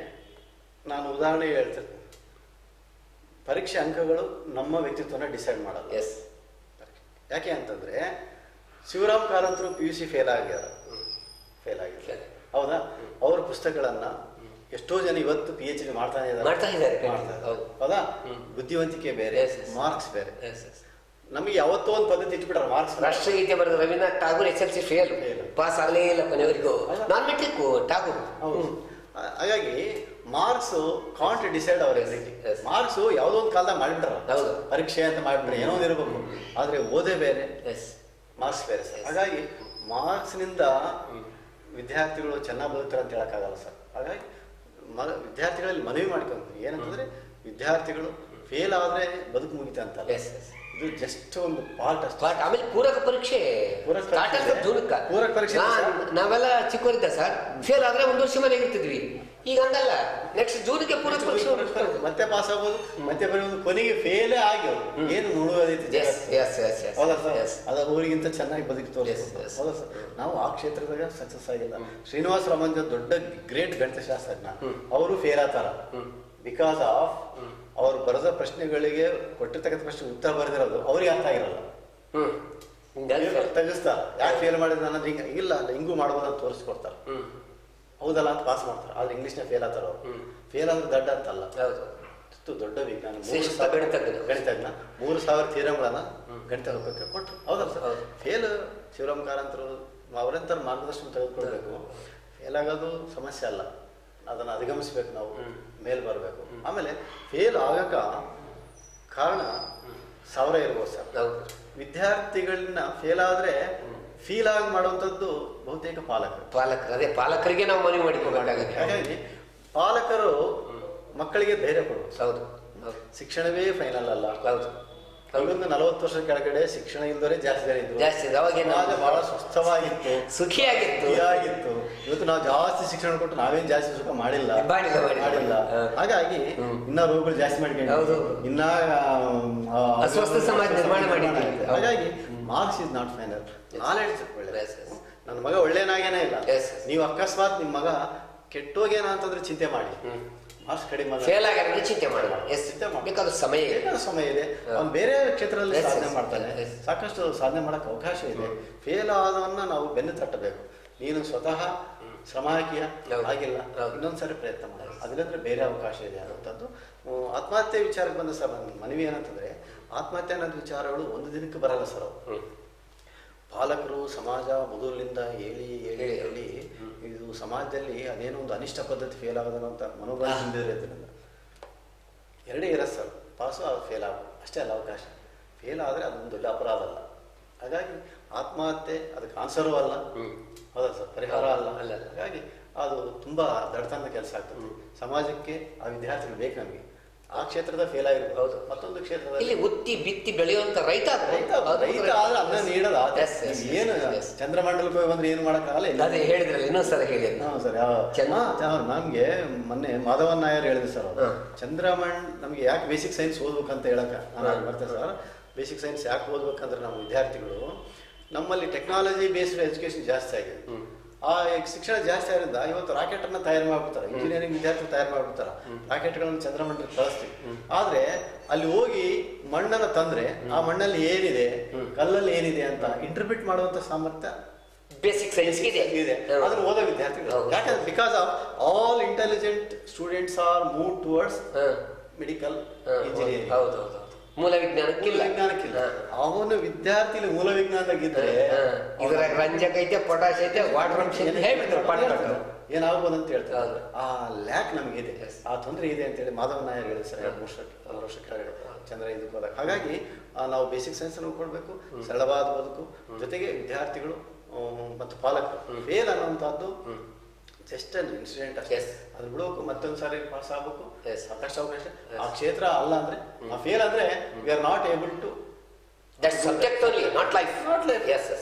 ನಾನು ಉದಾಹರಣೆ ಹೇಳ್ತಿರ್ತೀನಿ. ಪರೀಕ್ಷೆ ಅಂಕಗಳು ನಮ್ಮ ವ್ಯಕ್ತಿತ್ವನ ಡಿಸೈಡ್ ಮಾಡಲ್ಲ. ಯಾಕೆ ಅಂತಂದ್ರೆ ಶಿವರಾಮ್ ಕಾರಂತರು PUC ಫೇಲ್ ಆಗಿದ್ದಾರೆ, ಹೌದಾ? ಅವ್ರ ಪುಸ್ತಕಗಳನ್ನ ಎಷ್ಟೋ ಜನ ಇವತ್ತು PhD ಮಾಡ್ತಾ ಇದ್ದಾರೆ. ಹೌದಾ? ಬುದ್ಧಿವಂತಿಕೆ ಬೇರೆ, ಮಾರ್ಕ್ಸ್ ಬೇರೆ. ನಮಗೆ ಯಾವತ್ತೋ ಒಂದು ಪದ್ಧತಿ ಇಟ್ಬಿಟ್ರೆ ಮಾರ್ಕ್ಸ್. ರಾಷ್ಟ್ರಗೀತೆ ಬರೆದ Rabindranath Tagore SLC fail, pass ಆಗಲೇ ಇಲ್ಲ ಕೊನೆಯವರೆಗೂ. Non matric Tagore. ಹಾಗಾಗಿ marks can't decide our everything. Marks ಯಾವುದೋ ಒಂದು ಕಾಲದಾಗ ಮಾಡಿಬಿಟ್ರ, ಪರೀಕ್ಷೆ ಅಂತ ಮಾಡಿಬಿಟ್ರೆ ಏನೋ ಇರಬೇಕು, ಆದ್ರೆ ಓದೇ ಬೇರೆ, ಮಾರ್ಕ್ಸ್ ಬೇರೆ ಸರ್. ಹಾಗಾಗಿ ಮಾರ್ಕ್ಸ್ನಿಂದ ವಿದ್ಯಾರ್ಥಿಗಳು ಚೆನ್ನಾಗಿ ಬದುಕ್ತಾರೆ ಅಂತ ಹೇಳಕ್ಕಾಗಲ್ಲ ಸರ್. ಹಾಗಾಗಿ ವಿದ್ಯಾರ್ಥಿಗಳಲ್ಲಿ ಮನವಿ ಮಾಡ್ಕೊಂಡ್ರು ಏನಂತಂದ್ರೆ, ವಿದ್ಯಾರ್ಥಿಗಳು ಫೇಲ್ ಆದ್ರೆ ಬದುಕು ಮುಗಿತ ಅಂತ, ಇದು ಜಸ್ಟ್ ಒಂದು ಪಾರ್ಟ್ ಅಷ್ಟೇ. ಆಮೇಲೆ ಪೂರಕ ಪರೀಕ್ಷೆ ನಾವೆಲ್ಲ ಚಿಕ್ಕವರಿದ್ದ ಸರ್, ಫೇಲ್ ಆದ್ರೆ 1 ವರ್ಷ ಮನೆಗೆ ಇರ್ತಿದ್ವಿ. ಈಗ ಹಂಗಲ್ಲ, ನೆಕ್ಸ್ಟ್ ಜೂನ್ಗೆ ಪೂರಕ ಪರೀಕ್ಷೆ ಮತ್ತೆ ಪಾಸ್ ಆಗ್ಬೋದು, ಮತ್ತೆ ಬರೋದು. ಕೊನೆಗೆ ಫೇಲೇ ಆಗಿ ಏನು ನೋಡುವುದೈತಿ ಅದ ಊರಿಗಿಂತ ಚೆನ್ನಾಗಿ ಬದುಕಿ ತೋರಿಸ್ತಾರೆ. ಹೌದಾ ಸರ್? ನಾವು ಆ ಕ್ಷೇತ್ರದಾಗ ಸಕ್ಸಸ್ ಆಗಿಲ್ಲ. ಶ್ರೀನಿವಾಸ ರಾಮಾನುಜನ್ ದೊಡ್ಡ ಗ್ರೇಟ್ ಗಣಿತಶಾಸ್ತ್ರಜ್ಞ, ಅವರು ಫೇಲ್ ಆತಾರ ಬಿಕಾಸ್ ಆಫ್ ಅವ್ರು ಬರೆದ ಪ್ರಶ್ನೆಗಳಿಗೆ ಕೊಟ್ಟಿರ್ತಕ್ಕಂಥ ಪ್ರಶ್ನೆ ಉತ್ತರ ಬರೆದಿರೋದು ಅವ್ರಿಗೆ ಅರ್ಥ ಆಗಿರಲ್ಲ. ತೆಗಿಸ್ತಾರ, ಯಾಕೆ ಫೇಲ್ ಮಾಡಿದ ಅನ್ನೋದು ಇಲ್ಲ ಹಿಂಗೂ ಮಾಡ್ಬೋದು ಅಂತ ತೋರಿಸ್ಕೊಡ್ತಾರೆ. ಹೌದಲ್ಲ ಅಂತ ಪಾಸ್ ಮಾಡ್ತಾರೆ. ಆದ್ರೆ ಇಂಗ್ಲಿಷ್ನ ಫೇಲ್ ಆಗ್ತಾರ ಅವ್ರು. ಫೇಲ್ ಅಂದ್ರೆ ದಡ್ಡ ಅಂತಲ್ಲ, ದೊಡ್ಡ ವಿಜ್ಞಾನ, ಗಣಿತಜ್ಞ. 3000 ಥಿಯರಮ್ಗಳನ್ನ ಗಣಿತ ರೂಪಕ್ಕೆ ಕೊಟ್ಟರು. ಹೌದಲ್ಲ ಸರ್? ಫೇಲ್ ಶಿವರಾಮ್ ಕಾರಂತರು ಅವರಂತರ ಮಾರ್ಗದರ್ಶನ ತೆಗೆದುಕೊಳ್ಬೇಕು. ಫೇಲ್ ಆಗೋದು ಸಮಸ್ಯೆ ಅಲ್ಲ, ಅದನ್ನು ಅಧಿಗಮಿಸ್ಬೇಕು, ನಾವು ಮೇಲ್ ಬರಬೇಕು. ಆಮೇಲೆ ಫೇಲ್ ಆಗಕ ಕಾರಣ 1000 ಇರ್ಬೋದು ಸರ್. ವಿದ್ಯಾರ್ಥಿಗಳನ್ನ ಫೇಲ್ ಆದ್ರೆ ಫೀಲ್ ಆಗಿ ಮಾಡುವಂಥದ್ದು ಬಹುತೇಕ ಪಾಲಕರು. ಅದೇ ಪಾಲಕರಿಗೆ ನಾವು ಮನವಿ ಮಾಡಿಕೊಳ್ಬೇಕಾಗುತ್ತೆ. ಹಾಗಾಗಿ ಪಾಲಕರು ಮಕ್ಕಳಿಗೆ ಧೈರ್ಯ ಕೊಡಬೇಕು. ಹೌದು, ಶಿಕ್ಷಣವೇ ಫೈನಲ್ ಅಲ್ಲ. ಹೌದು, ಇವೊಂದು 40 ವರ್ಷದ ಕೆಳಗಡೆ ಶಿಕ್ಷಣ ಇಲ್ದವರೇ ಜಾಸ್ತಿ ಜನ ಇದ್ರು. ಬಹಳ ಸ್ವಸ್ಥವಾಗಿತ್ತು, ಸುಖಿಯಾಗಿತ್ತು. ಇವತ್ತು ನಾವು ಜಾಸ್ತಿ ಶಿಕ್ಷಣ ಕೊಟ್ಟು ನಾವೇನ್ ಜಾಸ್ತಿ ಸುಖ ಮಾಡಿಲ್ಲ. ಹಾಗಾಗಿ ಇನ್ನ ರೋಗಗಳು ಜಾಸ್ತಿ ಮಾಡ್ಕೊಂಡು ಇನ್ನ ಅಸ್ವಸ್ಥ ಸಮಾಜ ನಿರ್ಮಾಣ ಮಾಡಿದ್ದೀವಿ. ಹಾಗಾಗಿ marks is not final. Knowledge ಒಳ್ಳೆ, ನನ್ನ ಮಗ ಒಳ್ಳೆನಾಗೇನೇ ಇಲ್ಲ. ನೀವು ಅಕಸ್ಮಾತ್ ನಿಮ್ಮ ಮಗ ಕೆಟ್ಟೋಗೇನ ಅಂತಂದ್ರೆ ಚಿಂತೆ ಮಾಡಿ, ಮಾರ್ಕ್ಸ್ ಕಡಿಮೆ ಫೇಲ್ ಆಗಿದ್ರೆ ಚಿಂತೆ ಮಾಡಬೇಕಾದ ಸಮಯ ಇದೆ. ಅವ್ನು ಬೇರೆ ಕ್ಷೇತ್ರದಲ್ಲಿ ಸಾಧನೆ ಮಾಡ್ತಾನೆ, ಸಾಕಷ್ಟು ಸಾಧನೆ ಮಾಡಕ್ಕೆ ಅವಕಾಶ ಇದೆ. ಫೇಲ್ ಆದವನ್ನ ನಾವು ಬೆನ್ನು ತಟ್ಟಬೇಕು. ನೀನು ಸ್ವತಃ ಶ್ರಮ ಹಾಕಿಯ ಆಗಿಲ್ಲ, ಇನ್ನೊಂದ್ಸರಿ ಪ್ರಯತ್ನ ಮಾಡ, ಅದಿಲ್ಲಂದ್ರೆ ಬೇರೆ ಅವಕಾಶ ಇದೆ ಅನ್ನೋಂಥದ್ದು. ಆತ್ಮಹತ್ಯೆ ವಿಚಾರಕ್ಕೆ ಬಂದ ಸರ್ ನನ್ನ ಮನವಿ ಏನಂತಂದ್ರೆ, ಆತ್ಮಹತ್ಯೆ ಅನ್ನೋದು ವಿಚಾರಗಳು ಒಂದು ದಿನಕ್ಕೆ ಬರಲ್ಲ ಸರ್. ಅವು ಪಾಲಕರು ಸಮಾಜ ಮೊದಲಿನಿಂದ ಹೇಳಿ ಹೇಳಿ ಹೇಳಿ ಇದು ಸಮಾಜದಲ್ಲಿ ಅದೇನೋ ಒಂದು ಅನಿಷ್ಟ ಪದ್ಧತಿ ಫೇಲ್ ಆಗೋದನ್ನು ಅಂತ ಮನೋಭಾವ ಹೊಂದಿರೋದ್ರಿಂದ ಎರಡೇ ಇರೋದು ಸರ್, ಪಾಸು ಫೇಲ್ ಆಗೋದು ಅಷ್ಟೇ ಅಲ್ಲ ಅವಕಾಶ. ಫೇಲ್ ಆದರೆ ಅದೊಂದು ದೊಡ್ಡ ಅಪರಾಧ ಅಲ್ಲ. ಹಾಗಾಗಿ ಆತ್ಮಹತ್ಯೆ ಅದಕ್ಕೆ ಆನ್ಸರು ಅಲ್ಲ, ಹೌದಾ ಸರ್, ಪರಿಹಾರ ಅಲ್ಲ. ಹಾಗಾಗಿ ಅದು ತುಂಬ ದಡ್ತನದ ಕೆಲಸ ಆಗ್ತದೆ ಸಮಾಜಕ್ಕೆ. ಆ ವಿದ್ಯಾರ್ಥಿಗಳು ಬೇಕು ನಮಗೆ. ಆ ಕ್ಷೇತ್ರದ ಫೇಲ್ ಆಗಿರ್ಬೋದು, ಹೌದು, ಮತ್ತೊಂದು ಕ್ಷೇತ್ರದಲ್ಲಿ ಉತ್ತಿ ಬಿತ್ತಿ ಬೆಳೆಯುವಂತ ರೈತ ಆದ್ರೆ ಅನ್ನ ನೀಡೋದು ಏನು ಚಂದ್ರಮಂಡಲಕ್ಕೆ ಹೋಗಿ ಬಂದ್ರೆ ಏನು ಮಾಡೋಕ್ಕಾಗಲ್ಲ. ಅದೇ ಹೇಳಿದ್ರಲ್ಲ, ಇನ್ನೊಂದ್ಸಲ ಹೇಳಿ. ಸರ್ ನಮ್ಗೆ ಮೊನ್ನೆ ಮಾಧವನ್ ನಾಯರ್ ಹೇಳಿದ್ರು ಸರ್, ನಮ್ಗೆ ಯಾಕೆ ಬೇಸಿಕ್ ಸೈನ್ಸ್ ಓದ್ಬೇಕಂತ ಹೇಳಕ ನಾನು ಬರ್ತೇನೆ ಸರ್. ಬೇಸಿಕ್ ಸೈನ್ಸ್ ಯಾಕೆ ಓದ್ಬೇಕಂದ್ರೆ ನಮ್ಮ ವಿದ್ಯಾರ್ಥಿಗಳು, ನಮ್ಮಲ್ಲಿ ಟೆಕ್ನಾಲಜಿ ಬೇಸ್ಡ್ ಎಜುಕೇಶನ್ ಜಾಸ್ತಿ ಆಗಿದೆ. ಆ ಶಿಕ್ಷಣ ಜಾಸ್ತಿ ಆಗಿರೋದ್ರಿಂದ ಇವತ್ತು ರಾಕೆಟ್ ಅನ್ನ ತಯಾರು ಮಾಡ್ಬಿಡ್ತಾರೆ, ಇಂಜಿನಿಯರಿಂಗ್ ವಿದ್ಯಾರ್ಥಿಗಳು ತಯಾರು ಮಾಡ್ಬಿಡ್ತಾರೆ, ರಾಕೆಟ್ಗಳನ್ನು ಚಂದ್ರಮಂಡಲಕ್ಕೆ ಕಳಿಸ್ತೀವಿ. ಆದ್ರೆ ಅಲ್ಲಿ ಹೋಗಿ ಮಣ್ಣನ್ನು ತಂದ್ರೆ ಆ ಮಣ್ಣಲ್ಲಿ ಏನಿದೆ, ಕಲ್ಲಲ್ಲಿ ಏನಿದೆ ಅಂತ ಇಂಟರ್ಪ್ರಿಟ್ ಮಾಡುವಂತ ಸಾಮರ್ಥ್ಯ ಬೇಸಿಕ್ ಸೈನ್ಸ್ ಇದೆ. ಅದನ್ನು ಓದೋ ವಿದ್ಯಾರ್ಥಿಗಳು, ಯಾಕಂದ್ರೆ because of all intelligent students R move towards medical engineering. ಹೌದೌದು, ಮೂಲ ವಿಜ್ಞಾನಕ್ಕಿಲ್ಲ. ಅವನು ವಿದ್ಯಾರ್ಥಿ ಮೂಲ ವಿಜ್ಞಾನದಾಗಿದ್ರೆ ಇದ್ರಾಗ ರಂಜಕ ಐತೆ, ಪೊಟಾಶ್ ಐತೆ, ವಾಟರ್ ಅಂಶ ಏನಾಗ್ಬೋದು ಅಂತ ಹೇಳ್ತಾರೆ. ಆ ಲ್ಯಾಕ್ ನಮಗಿದೆ, ಆ ತೊಂದರೆ ಇದೆ ಅಂತೇಳಿ ಮಾಧವ ನಾಯರ್ ಹೇಳಿದ್ರು ಸರ್ 2 ವರ್ಷ ಕೆಳಗಡೆ ಚಂದ್ರ ಇದಕ್ಕೆ ಹೋದಾಗ. ಹಾಗಾಗಿ ನಾವು ಬೇಸಿಕ್ ಸೈನ್ಸ್ ಅನ್ನು ಕೊಡಬೇಕು, ಸರಳವಾದ ಬದುಕು, ಜೊತೆಗೆ ವಿದ್ಯಾರ್ಥಿಗಳು ಮತ್ತು ಪಾಲಕರು ಫೇಲ್ ಅನ್ನುವಂಥದ್ದು ಜಸ್ಟ್ ಅನ್ ಇನ್ಸಿಡೆಂಟ್ ಅಷ್ಟೇ. ಅದ್ರ ಬಿಡಬೇಕು, ಮತ್ತೊಂದು ಸಾರಿ ಪಾಸ್ ಆಗ್ಬೇಕು, ಸಾಕಷ್ಟು ಅವಕಾಶ. ಆ ಕ್ಷೇತ್ರ ಅಲ್ಲ ಅಂದ್ರೆ ಆ ಫೇಲ್ ಅಂದ್ರೆ we are not able to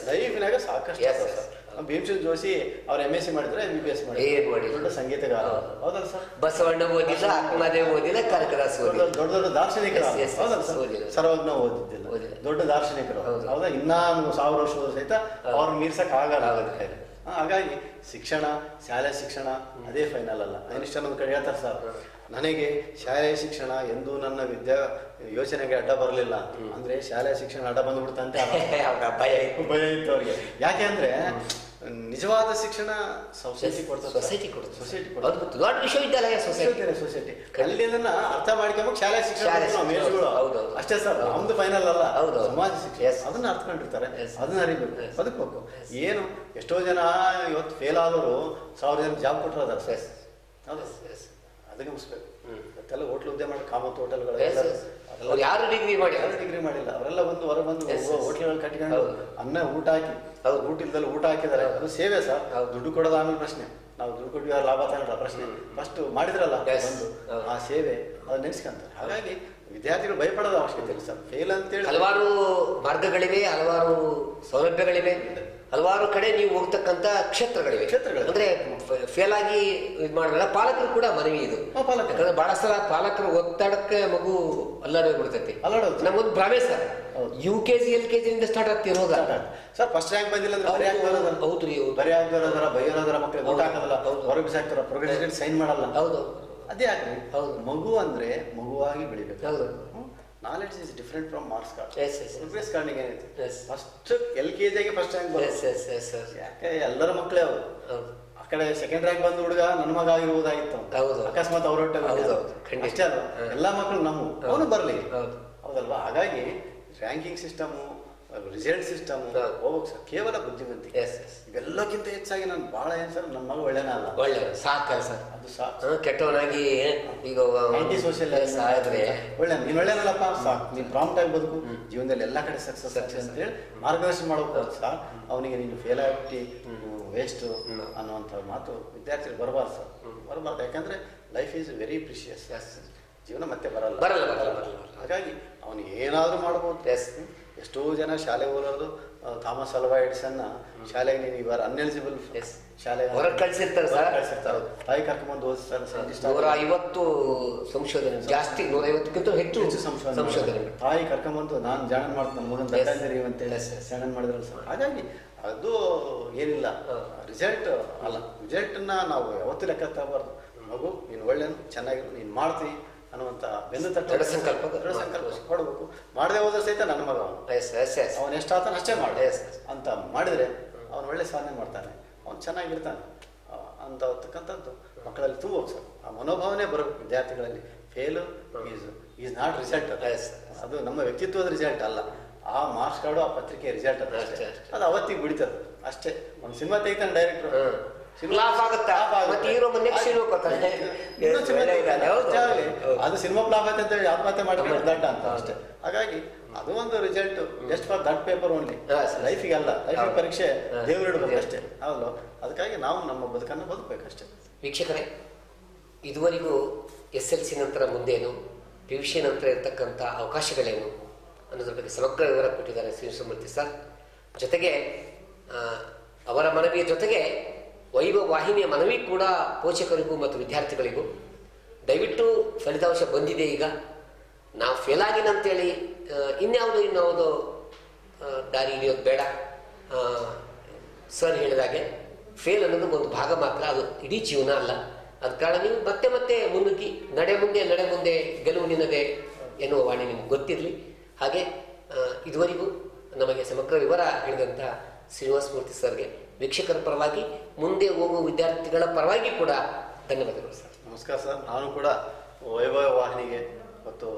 ಲೈಫ್ನಾಗ ಸಾಕಷ್ಟು. ಭೀಮಸೇನ್ ಜೋಶಿ ಅವ್ರು MSc ಮಾಡಿದ್ರೆ MBBS ಮಾಡಿ ದೊಡ್ಡ ಸಂಗೀತಗಾರ, ಹೌದಲ್ಲ ಸರ್. ಬಸವಣ್ಣ ಓದಿಲ್ಲ, ಅಕ್ಕಮದೇವ್ ಓದಿಲ್ಲ, ಕನಕದಾಸ್ ಓದಿಲ್ಲ. ದೊಡ್ಡ ದೊಡ್ಡ ದಾರ್ಶನಿಕರು, ಹೌದಲ್ಲ ಸರ್. ಸರ್ವಜ್ಞ ಓದಿದ್ದಿಲ್ಲ, ದೊಡ್ಡ ದಾರ್ಶನಿಕರು, ಹೌದಾ. ಇನ್ನೂ 1000 ವರ್ಷದ ಸಹಿತ ಅವ್ರನ್ನ ಮೀರ್ಸಕ್ ಆಗಲ್ಲ. ಹಾಗಾಗಿ ಶಿಕ್ಷಣ, ಶಾಲೆ ಶಿಕ್ಷಣ ಅದೇ ಫೈನಲ್ ಅಲ್ಲ. ಐನ್ಸ್ಟೈನ್ ಒಂದು ಕಡೆ ಹೇಳ್ತಾರೆ ಸರ್, ನನಗೆ ಶಾಲೆ ಶಿಕ್ಷಣ ಎಂದೂ ನನ್ನ ಯೋಚನೆಗೆ ಅಡ್ಡ ಬರಲಿಲ್ಲ ಅಂದ್ರೆ ಶಾಲೆ ಶಿಕ್ಷಣ ಅಡ್ಡ ಬಂದ್ಬಿಡ್ತಂತೆ ಭಯ ಇತ್ತು ಅವ್ರಿಗೆ. ಯಾಕೆ ಅಂದ್ರೆ ನಿಜವಾದ ಶಿಕ್ಷಣ ಸೊಸೈಟಿ ಸೊಸೈಟಿ ಅಲ್ಲಿ ಅದನ್ನ ಅರ್ಥ ಮಾಡ್ಕೊಂಬೇಕು. ಶಾಲೆ ಶಿಕ್ಷಣ ಅಷ್ಟೇ ಸರ್, ನಮ್ದು ಫೈನಲ್ ಅಲ್ಲ. ಸಮಾಜ ಶಿಕ್ಷಣ ಅದನ್ನ ಅರ್ಥಕೊಂಡಿರ್ತಾರೆ, ಅದನ್ನ ಅರಿಬೇಕು, ಬದುಕಬೇಕು. ಏನು ಎಷ್ಟೋ ಜನ ಇವತ್ತು ಫೇಲ್ ಆದವರು 1000 ಜನ ಜಾಬ್ ಕೊಟ್ಟರು ಸರ್. ಅದಕ್ಕೆ ಮುಗಿಸ್ಬೇಕು. ಮತ್ತೆಲ್ಲ ಹೋಟ್ಲ್ ಉದ್ಯಮ ಮಾಡಿ, ಕಾಮತ್ ಹೋಟೆಲ್ಗಳು ಯಾರು ಡಿಗ್ರಿ ಮಾಡಿಲ್ಲ, ಅವರೆಲ್ಲ ಒಂದು ಹೊರ ಬಂದು ಹೋಟ್ಲ್ಗಳು ಕಟ್ಕೊಂಡು ಅನ್ನ ಊಟ ಹಾಕಿ, ಊಟ ಇಲ್ದಲ್ಲಿ ಊಟ ಹಾಕಿದ್ದಾರೆ. ಅದು ಸೇವೆ ಸರ್. ದುಡ್ಡು ಕೊಡೋದು ಆಮೇಲೆ ಪ್ರಶ್ನೆ, ನಾವು ದುಡ್ಡು ಕೊಟ್ಟಿವ ಲಾಭ ತಗೊಂಡ್ರ ಪ್ರಶ್ನೆ. ಫಸ್ಟ್ ಮಾಡಿದ್ರಲ್ಲ ಒಂದು ಆ ಸೇವೆ, ಅದು ನೆನೆಸ್ಕೊಂತಾರೆ. ಹಾಗಾಗಿ ವಿದ್ಯಾರ್ಥಿಗಳು ಭಯಪಡೋದು ಅವಶ್ಯಕತೆ ಇಲ್ಲ ಸರ್. ಫೇಲ್ ಅಂತೇಳಿ ಹಲವಾರು ಮಾರ್ಗಗಳಿವೆ, ಹಲವಾರು ಸೌಲಭ್ಯಗಳಿವೆ, ಹಲವಾರು ಕಡೆ ನೀವು ಹೋಗ್ತಕ್ಕಂಥ ಕ್ಷೇತ್ರಗಳಿವೆ. ಅಂದ್ರೆ ಫೇಲ್ ಆಗಿ ಇದು ಮಾಡಲ್ಲ. ಪಾಲಕರು ಕೂಡ ಮನವಿ ಇದು, ಯಾಕಂದ್ರೆ ಬಹಳ ಸಲ ಪಾಲಕರು ಒತ್ತಡಕ್ಕೆ ಮಗು ಅಲ್ಲಾಡೇ ಬಿಡ್ತೈತಿ. ನಮ್ಮೊಂದು ಭ್ರಮೆ ಸರ್, UKG LKG ಇಂದ ಸ್ಟಾರ್ಟ್ ಆಗ್ತಿ ರೋಗ ಸರ್. ಫಸ್ಟ್ ರ್ಯಾಂಕ್ ಬಂದಿಲ್ಲ ಅಂದ್ರೆ ಹೌದ್ರಿ, ಬರೆಯಾಗ್ದಾರ ಬೈಯೋದಾರ ಮಕ್ಕಳಿಗೆ ಊಟ ಹಾಕೋದಲ್ಲ, ಹೊರಗೆ ಬಿಸಾಕ್ತಾರ, ಪ್ರೋಗ್ರೆಸ್ ಸೈನ್ ಮಾಡಲ್ಲ. ಹೌದು, ಅದೇ ಆಗ್ರಿ. ಮಗು ಅಂದ್ರೆ ಮಗುವಾಗಿ ಬೆಳಿಬೇಕು. ಹೌದು, knowledge is different from marks card. Progress ಕಾರ್ಡ್ಗೆ ಏನೈತಿ, ಫಸ್ಟ್ LKG ಫಸ್ಟ್ ರ್ಯಾಂಕ್ ಬರುತ್ತೆ. ಯಾಕೆ ಎಲ್ಲರ ಮಕ್ಕಳೇ ಅವರು. ಆ ಕಡೆ ಸೆಕೆಂಡ್ ರ್ಯಾಂಕ್ ಬಂದ ಹುಡುಗ ನನ್ನ ಮಗ ಆಗಿರುವುದಾಗಿತ್ತು, ಅಕಸ್ಮಾತ್ ಅವ್ರೊಟ್ಟೆ ಅಷ್ಟೇ ಅಲ್ಲ. ಎಲ್ಲಾ ಮಕ್ಕಳು ಅವನು ಬರ್ಲಿ, ಹೌದಲ್ವಾ. ಹಾಗಾಗಿ ರ್ಯಾಂಕಿಂಗ್ ಸಿಸ್ಟಮು, ರಿಸಲ್ಟ್ ಸಿಸ್ಟಮ್ ಹೋಗ್ಬೇಕು ಸರ್. ಕೇವಲ ಬುದ್ಧಿವಂತಿಕೆ ಇವೆಲ್ಲಕ್ಕಿಂತ ಹೆಚ್ಚಾಗಿ ನಾನು ಬಹಳ ಏನ್ ಸರ್, ನನ್ನ ಮಗ ಒಳ್ಳೆನ ಅಲ್ಲ, ಒಳ್ಳೆ ಸಾಕಲ್ಲ ಸರ್. ಅದು ಸಾಕು. ಕೆಟ್ಟವನಾಗಿ ಈಗ ಆಂಟಿ ಸೋಷಿಯಲ್ ಆದ್ರೆ ಒಳ್ಳೆ, ನೀನ್ ಒಳ್ಳೆನಲ್ಲಪ್ಪ ಸಾಕು, ನೀನ್ ಪ್ರಾಂಪ್ಟ್ ಆಗಿ ಬದುಕು, ಜೀವನದಲ್ಲಿ ಎಲ್ಲಾ ಕಡೆ ಸಕ್ಸಸ್ ಅಂತ ಹೇಳಿ ಮಾರ್ಗದರ್ಶನ ಮಾಡೋಕೆ ಸರ್. ಅವನಿಗೆ ನೀನು ಫೇಲ್ ಆಗ್ಬಿಟ್ಟು ವೇಸ್ಟ್ ಅನ್ನುವಂಥ ಮಾತು ವಿದ್ಯಾರ್ಥಿಗಳು ಬರಬಾರ್ದು ಸರ್, ಬರಬಾರ್ದು. ಯಾಕಂದ್ರೆ ಲೈಫ್ ಈಸ್ ವೆರಿ ಪ್ರಿಷಿಯಸ್. ಜೀವನ ಮತ್ತೆ ಬರಲ್ಲ. ಹಾಗಾಗಿ ಅವನಿಗೆ ಏನಾದ್ರೂ ಮಾಡ್ಬೋದು. ಎಷ್ಟೋ ಜನ ಶಾಲೆ ಓದೋದು, ಥಾಮಸ್ ಅಲ್ವಾ ಎಡಿಸನ್ ಶಾಲೆಗೆ ನೀನು ಇವರು ಅನ್ಎಲಿಜಿಬಲ್ ಶಾಲೆ ಹೊರಗೆ ಕಳ್ಸಿರ್ತಾರೆ ಸರ್. ತಾಯಿ ಕರ್ಕೊಂಡ್ಬಂದು ಓದಿಸ್ತಾರೆ. 150 ಸಂಶೋಧನೆ ಜಾಸ್ತಿ, 150ಕ್ಕಿಂತ ಹೆಚ್ಚು ಸಂಶೋಧನೆ. ತಾಯಿ ಕರ್ಕೊಂಡ್ಬಂದು ನಾನು ಜಾಣನ್ ಮಾಡ್ತೀನಿ, ನನ್ನ ಮಗನ ಬೇಕಾಗಿರಿ ಅಂತೇಳಿ ಜಾಣನ್ ಮಾಡಿದ್ರಲ್ಲ ಸರ್. ಹಾಗಾಗಿ ಅದು ಏನಿಲ್ಲ, ರಿಸಲ್ಟ್ ಅಲ್ಲ. ರಿಸಲ್ಟನ್ನ ನಾವು ಯಾವತ್ತೂ ಲೆಕ್ಕ ತಗೋಬಾರ್ದು. ಮಗು ನೀನು ಒಳ್ಳೆನು, ಚೆನ್ನಾಗಿರು, ನೀನು ಮಾಡ್ತೀವಿ ಅನ್ನುವಂಥ ಬೆನ್ನು ತಟ್ಟ ಸಂಕಲ್ಪ ಕೊಡಬೇಕು. ಮಾಡದೆ ಹೋದ ಸಹಿತ ನನ್ನ ಮಗ ಅವನು ಎಷ್ಟಾಗ್ತಾನೆ ಅಷ್ಟೇ ಮಾಡಿ ಅಂತ ಮಾಡಿದರೆ ಅವನು ಒಳ್ಳೆ ಸಾಧನೆ ಮಾಡ್ತಾನೆ, ಅವನು ಚೆನ್ನಾಗಿರ್ತಾನೆ ಅಂತಕ್ಕಂಥದ್ದು ಮಕ್ಕಳಲ್ಲಿ ತುಂಬೋದು ಸರ್. ಆ ಮನೋಭಾವನೆ ಬರಬೇಕು ವಿದ್ಯಾರ್ಥಿಗಳಲ್ಲಿ. ಫೇಲು ಈಸ್ ನಾಟ್ ರಿಸಲ್ಟ್, ಅದು ನಮ್ಮ ವ್ಯಕ್ತಿತ್ವದ ರಿಸಲ್ಟ್ ಅಲ್ಲ. ಆ ಮಾರ್ಕ್ಸ್ ಕಾರ್ಡು ಆ ಪತ್ರಿಕೆ ರಿಸಲ್ಟ್ ಅದು ಅಷ್ಟೇ. ಅದು ಅವತ್ತಿಗೆ ಬಿಡ್ತದೆ ಅಷ್ಟೇ. ಒಂದು ಸಿನಿಮಾ ತೆಗಿತಾನೆ ಡೈರೆಕ್ಟ್ರು, ಅದು ಸಿನಿಮಾ ಫ್ಲಾಪ್ ಆಯ್ತು ಅಂತ ಆತ್ಮಹತ್ಯೆ ಮಾಡಿದ್ರೆ ದಡ್ಡ ಅಂತ ಅಷ್ಟೇ. ಹಾಗಾಗಿ ಅದು ಒಂದು result just for that paper only, ಲೈಫಿಗೆ ಅಲ್ಲ. ಲೈಫಿಗೆ ಪರೀಕ್ಷೆ ದೇವರು ಇಡಬೇಕು ಅಷ್ಟೇ, ಹೌದು. ಅದಕ್ಕಾಗಿ ನಾವು ನಮ್ಮ ಬದುಕನ್ನು ಬದುಕಬೇಕಷ್ಟೇ. ವೀಕ್ಷಕರೇ, ಇದುವರೆಗೂ SLC ನಂತರ ಮುಂದೇನು, PUC ನಂತರ ಇರತಕ್ಕಂಥ ಅವಕಾಶಗಳೇನು ಅನ್ನೋದ್ರ ಬಗ್ಗೆ ಸಮಗ್ರ ವಿವರ ಕೊಟ್ಟಿದ್ದಾರೆ ಶ್ರೀನಿವಾಸಮೂರ್ತಿ ಸರ್. ಜೊತೆಗೆ ಅವರ ಮನವಿಯ ಜೊತೆಗೆ ವೈಭವ ವಾಹಿನಿಯ ಮನವಿ ಕೂಡ ಪೋಷಕರಿಗೂ ಮತ್ತು ವಿದ್ಯಾರ್ಥಿಗಳಿಗೂ, ದಯವಿಟ್ಟು ಫಲಿತಾಂಶ ಬಂದಿದೆ, ಈಗ ನಾವು ಫೇಲ್ ಆಗಿನ ಅಂತೇಳಿ ಇನ್ಯಾವುದೋ ದಾರಿ ಹಿಡಿಯೋದು ಬೇಡ. ಸರ್ ಹೇಳಿದಾಗೆ ಫೇಲ್ ಅನ್ನೋದು ಒಂದು ಭಾಗ ಮಾತ್ರ, ಅದು ಇಡೀ ಜೀವನ ಅಲ್ಲ. ಅದ ಕಾರಣ ನೀವು ಮತ್ತೆ ಮತ್ತೆ ಮುನ್ನುಗ್ಗಿ ನಡೆ ಮುಂದೆ ಗೆಲುವು ನಿನ್ನದೆ ಎನ್ನುವ ವಾಣಿ ನಿಮ್ಗೆ ಗೊತ್ತಿರಲಿ. ಹಾಗೆ ಇದುವರೆಗೂ ನಮಗೆ ಸಮಗ್ರ ವಿವರ ಹೇಳಿದಂಥ ಶ್ರೀನಿವಾಸಮೂರ್ತಿ ಸರ್ಗೆ ವೀಕ್ಷಕರ ಪರವಾಗಿ, ಮುಂದೆ ಹೋಗುವ ವಿದ್ಯಾರ್ಥಿಗಳ ಪರವಾಗಿ ಕೂಡ ಧನ್ಯವಾದಗಳು ಸರ್. ನಮಸ್ಕಾರ ಸರ್. ನಾನು ಕೂಡ ವೈಭವ ವಾಹಿನಿಗೆ ಮತ್ತು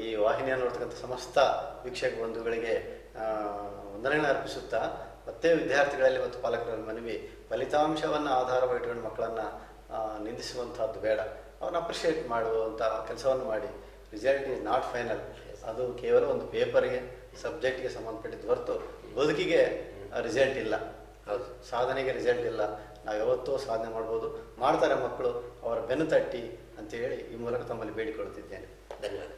ಈ ವಾಹಿನಿಯನ್ನು ನೋಡ್ತಕ್ಕಂಥ ಸಮಸ್ತ ವೀಕ್ಷಕ ಬಂಧುಗಳಿಗೆ ವಂದನೆಗಳನ್ನು ಅರ್ಪಿಸುತ್ತಾ, ಮತ್ತೆ ವಿದ್ಯಾರ್ಥಿಗಳಲ್ಲಿ ಮತ್ತು ಪಾಲಕರಲ್ಲಿ ಮನವಿ, ಫಲಿತಾಂಶವನ್ನು ಆಧಾರವಾಗಿಟ್ಕೊಂಡು ಮಕ್ಕಳನ್ನು ನಿಂದಿಸುವಂಥದ್ದು ಬೇಡ. ಅವ್ರನ್ನ ಅಪ್ರಿಷಿಯೇಟ್ ಮಾಡುವಂಥ ಕೆಲಸವನ್ನು ಮಾಡಿ. ರಿಸಲ್ಟ್ ಈಸ್ ನಾಟ್ ಫೈನಲ್, ಅದು ಕೇವಲ ಒಂದು ಪೇಪರ್ಗೆ, ಸಬ್ಜೆಕ್ಟ್ಗೆ ಸಂಬಂಧಪಟ್ಟಿದ್ದು ಹೊರತು ಬದುಕಿಗೆ ರಿಸಲ್ಟ್ ಇಲ್ಲ, ಸಾಧನೆಗೆ ರಿಸಲ್ಟ್ ಇಲ್ಲ. ನಾವು ಯಾವತ್ತೂ ಸಾಧನೆ ಮಾಡ್ಬೋದು, ಮಾಡ್ತಾರೆ ಮಕ್ಕಳು, ಅವರ ಬೆನ್ನು ತಟ್ಟಿ ಅಂತೇಳಿ ಈ ಮೂಲಕ ತಮ್ಮಲ್ಲಿ ಬೇಡಿಕೊಳ್ಳುತ್ತಿದ್ದೇನೆ. ಧನ್ಯವಾದ.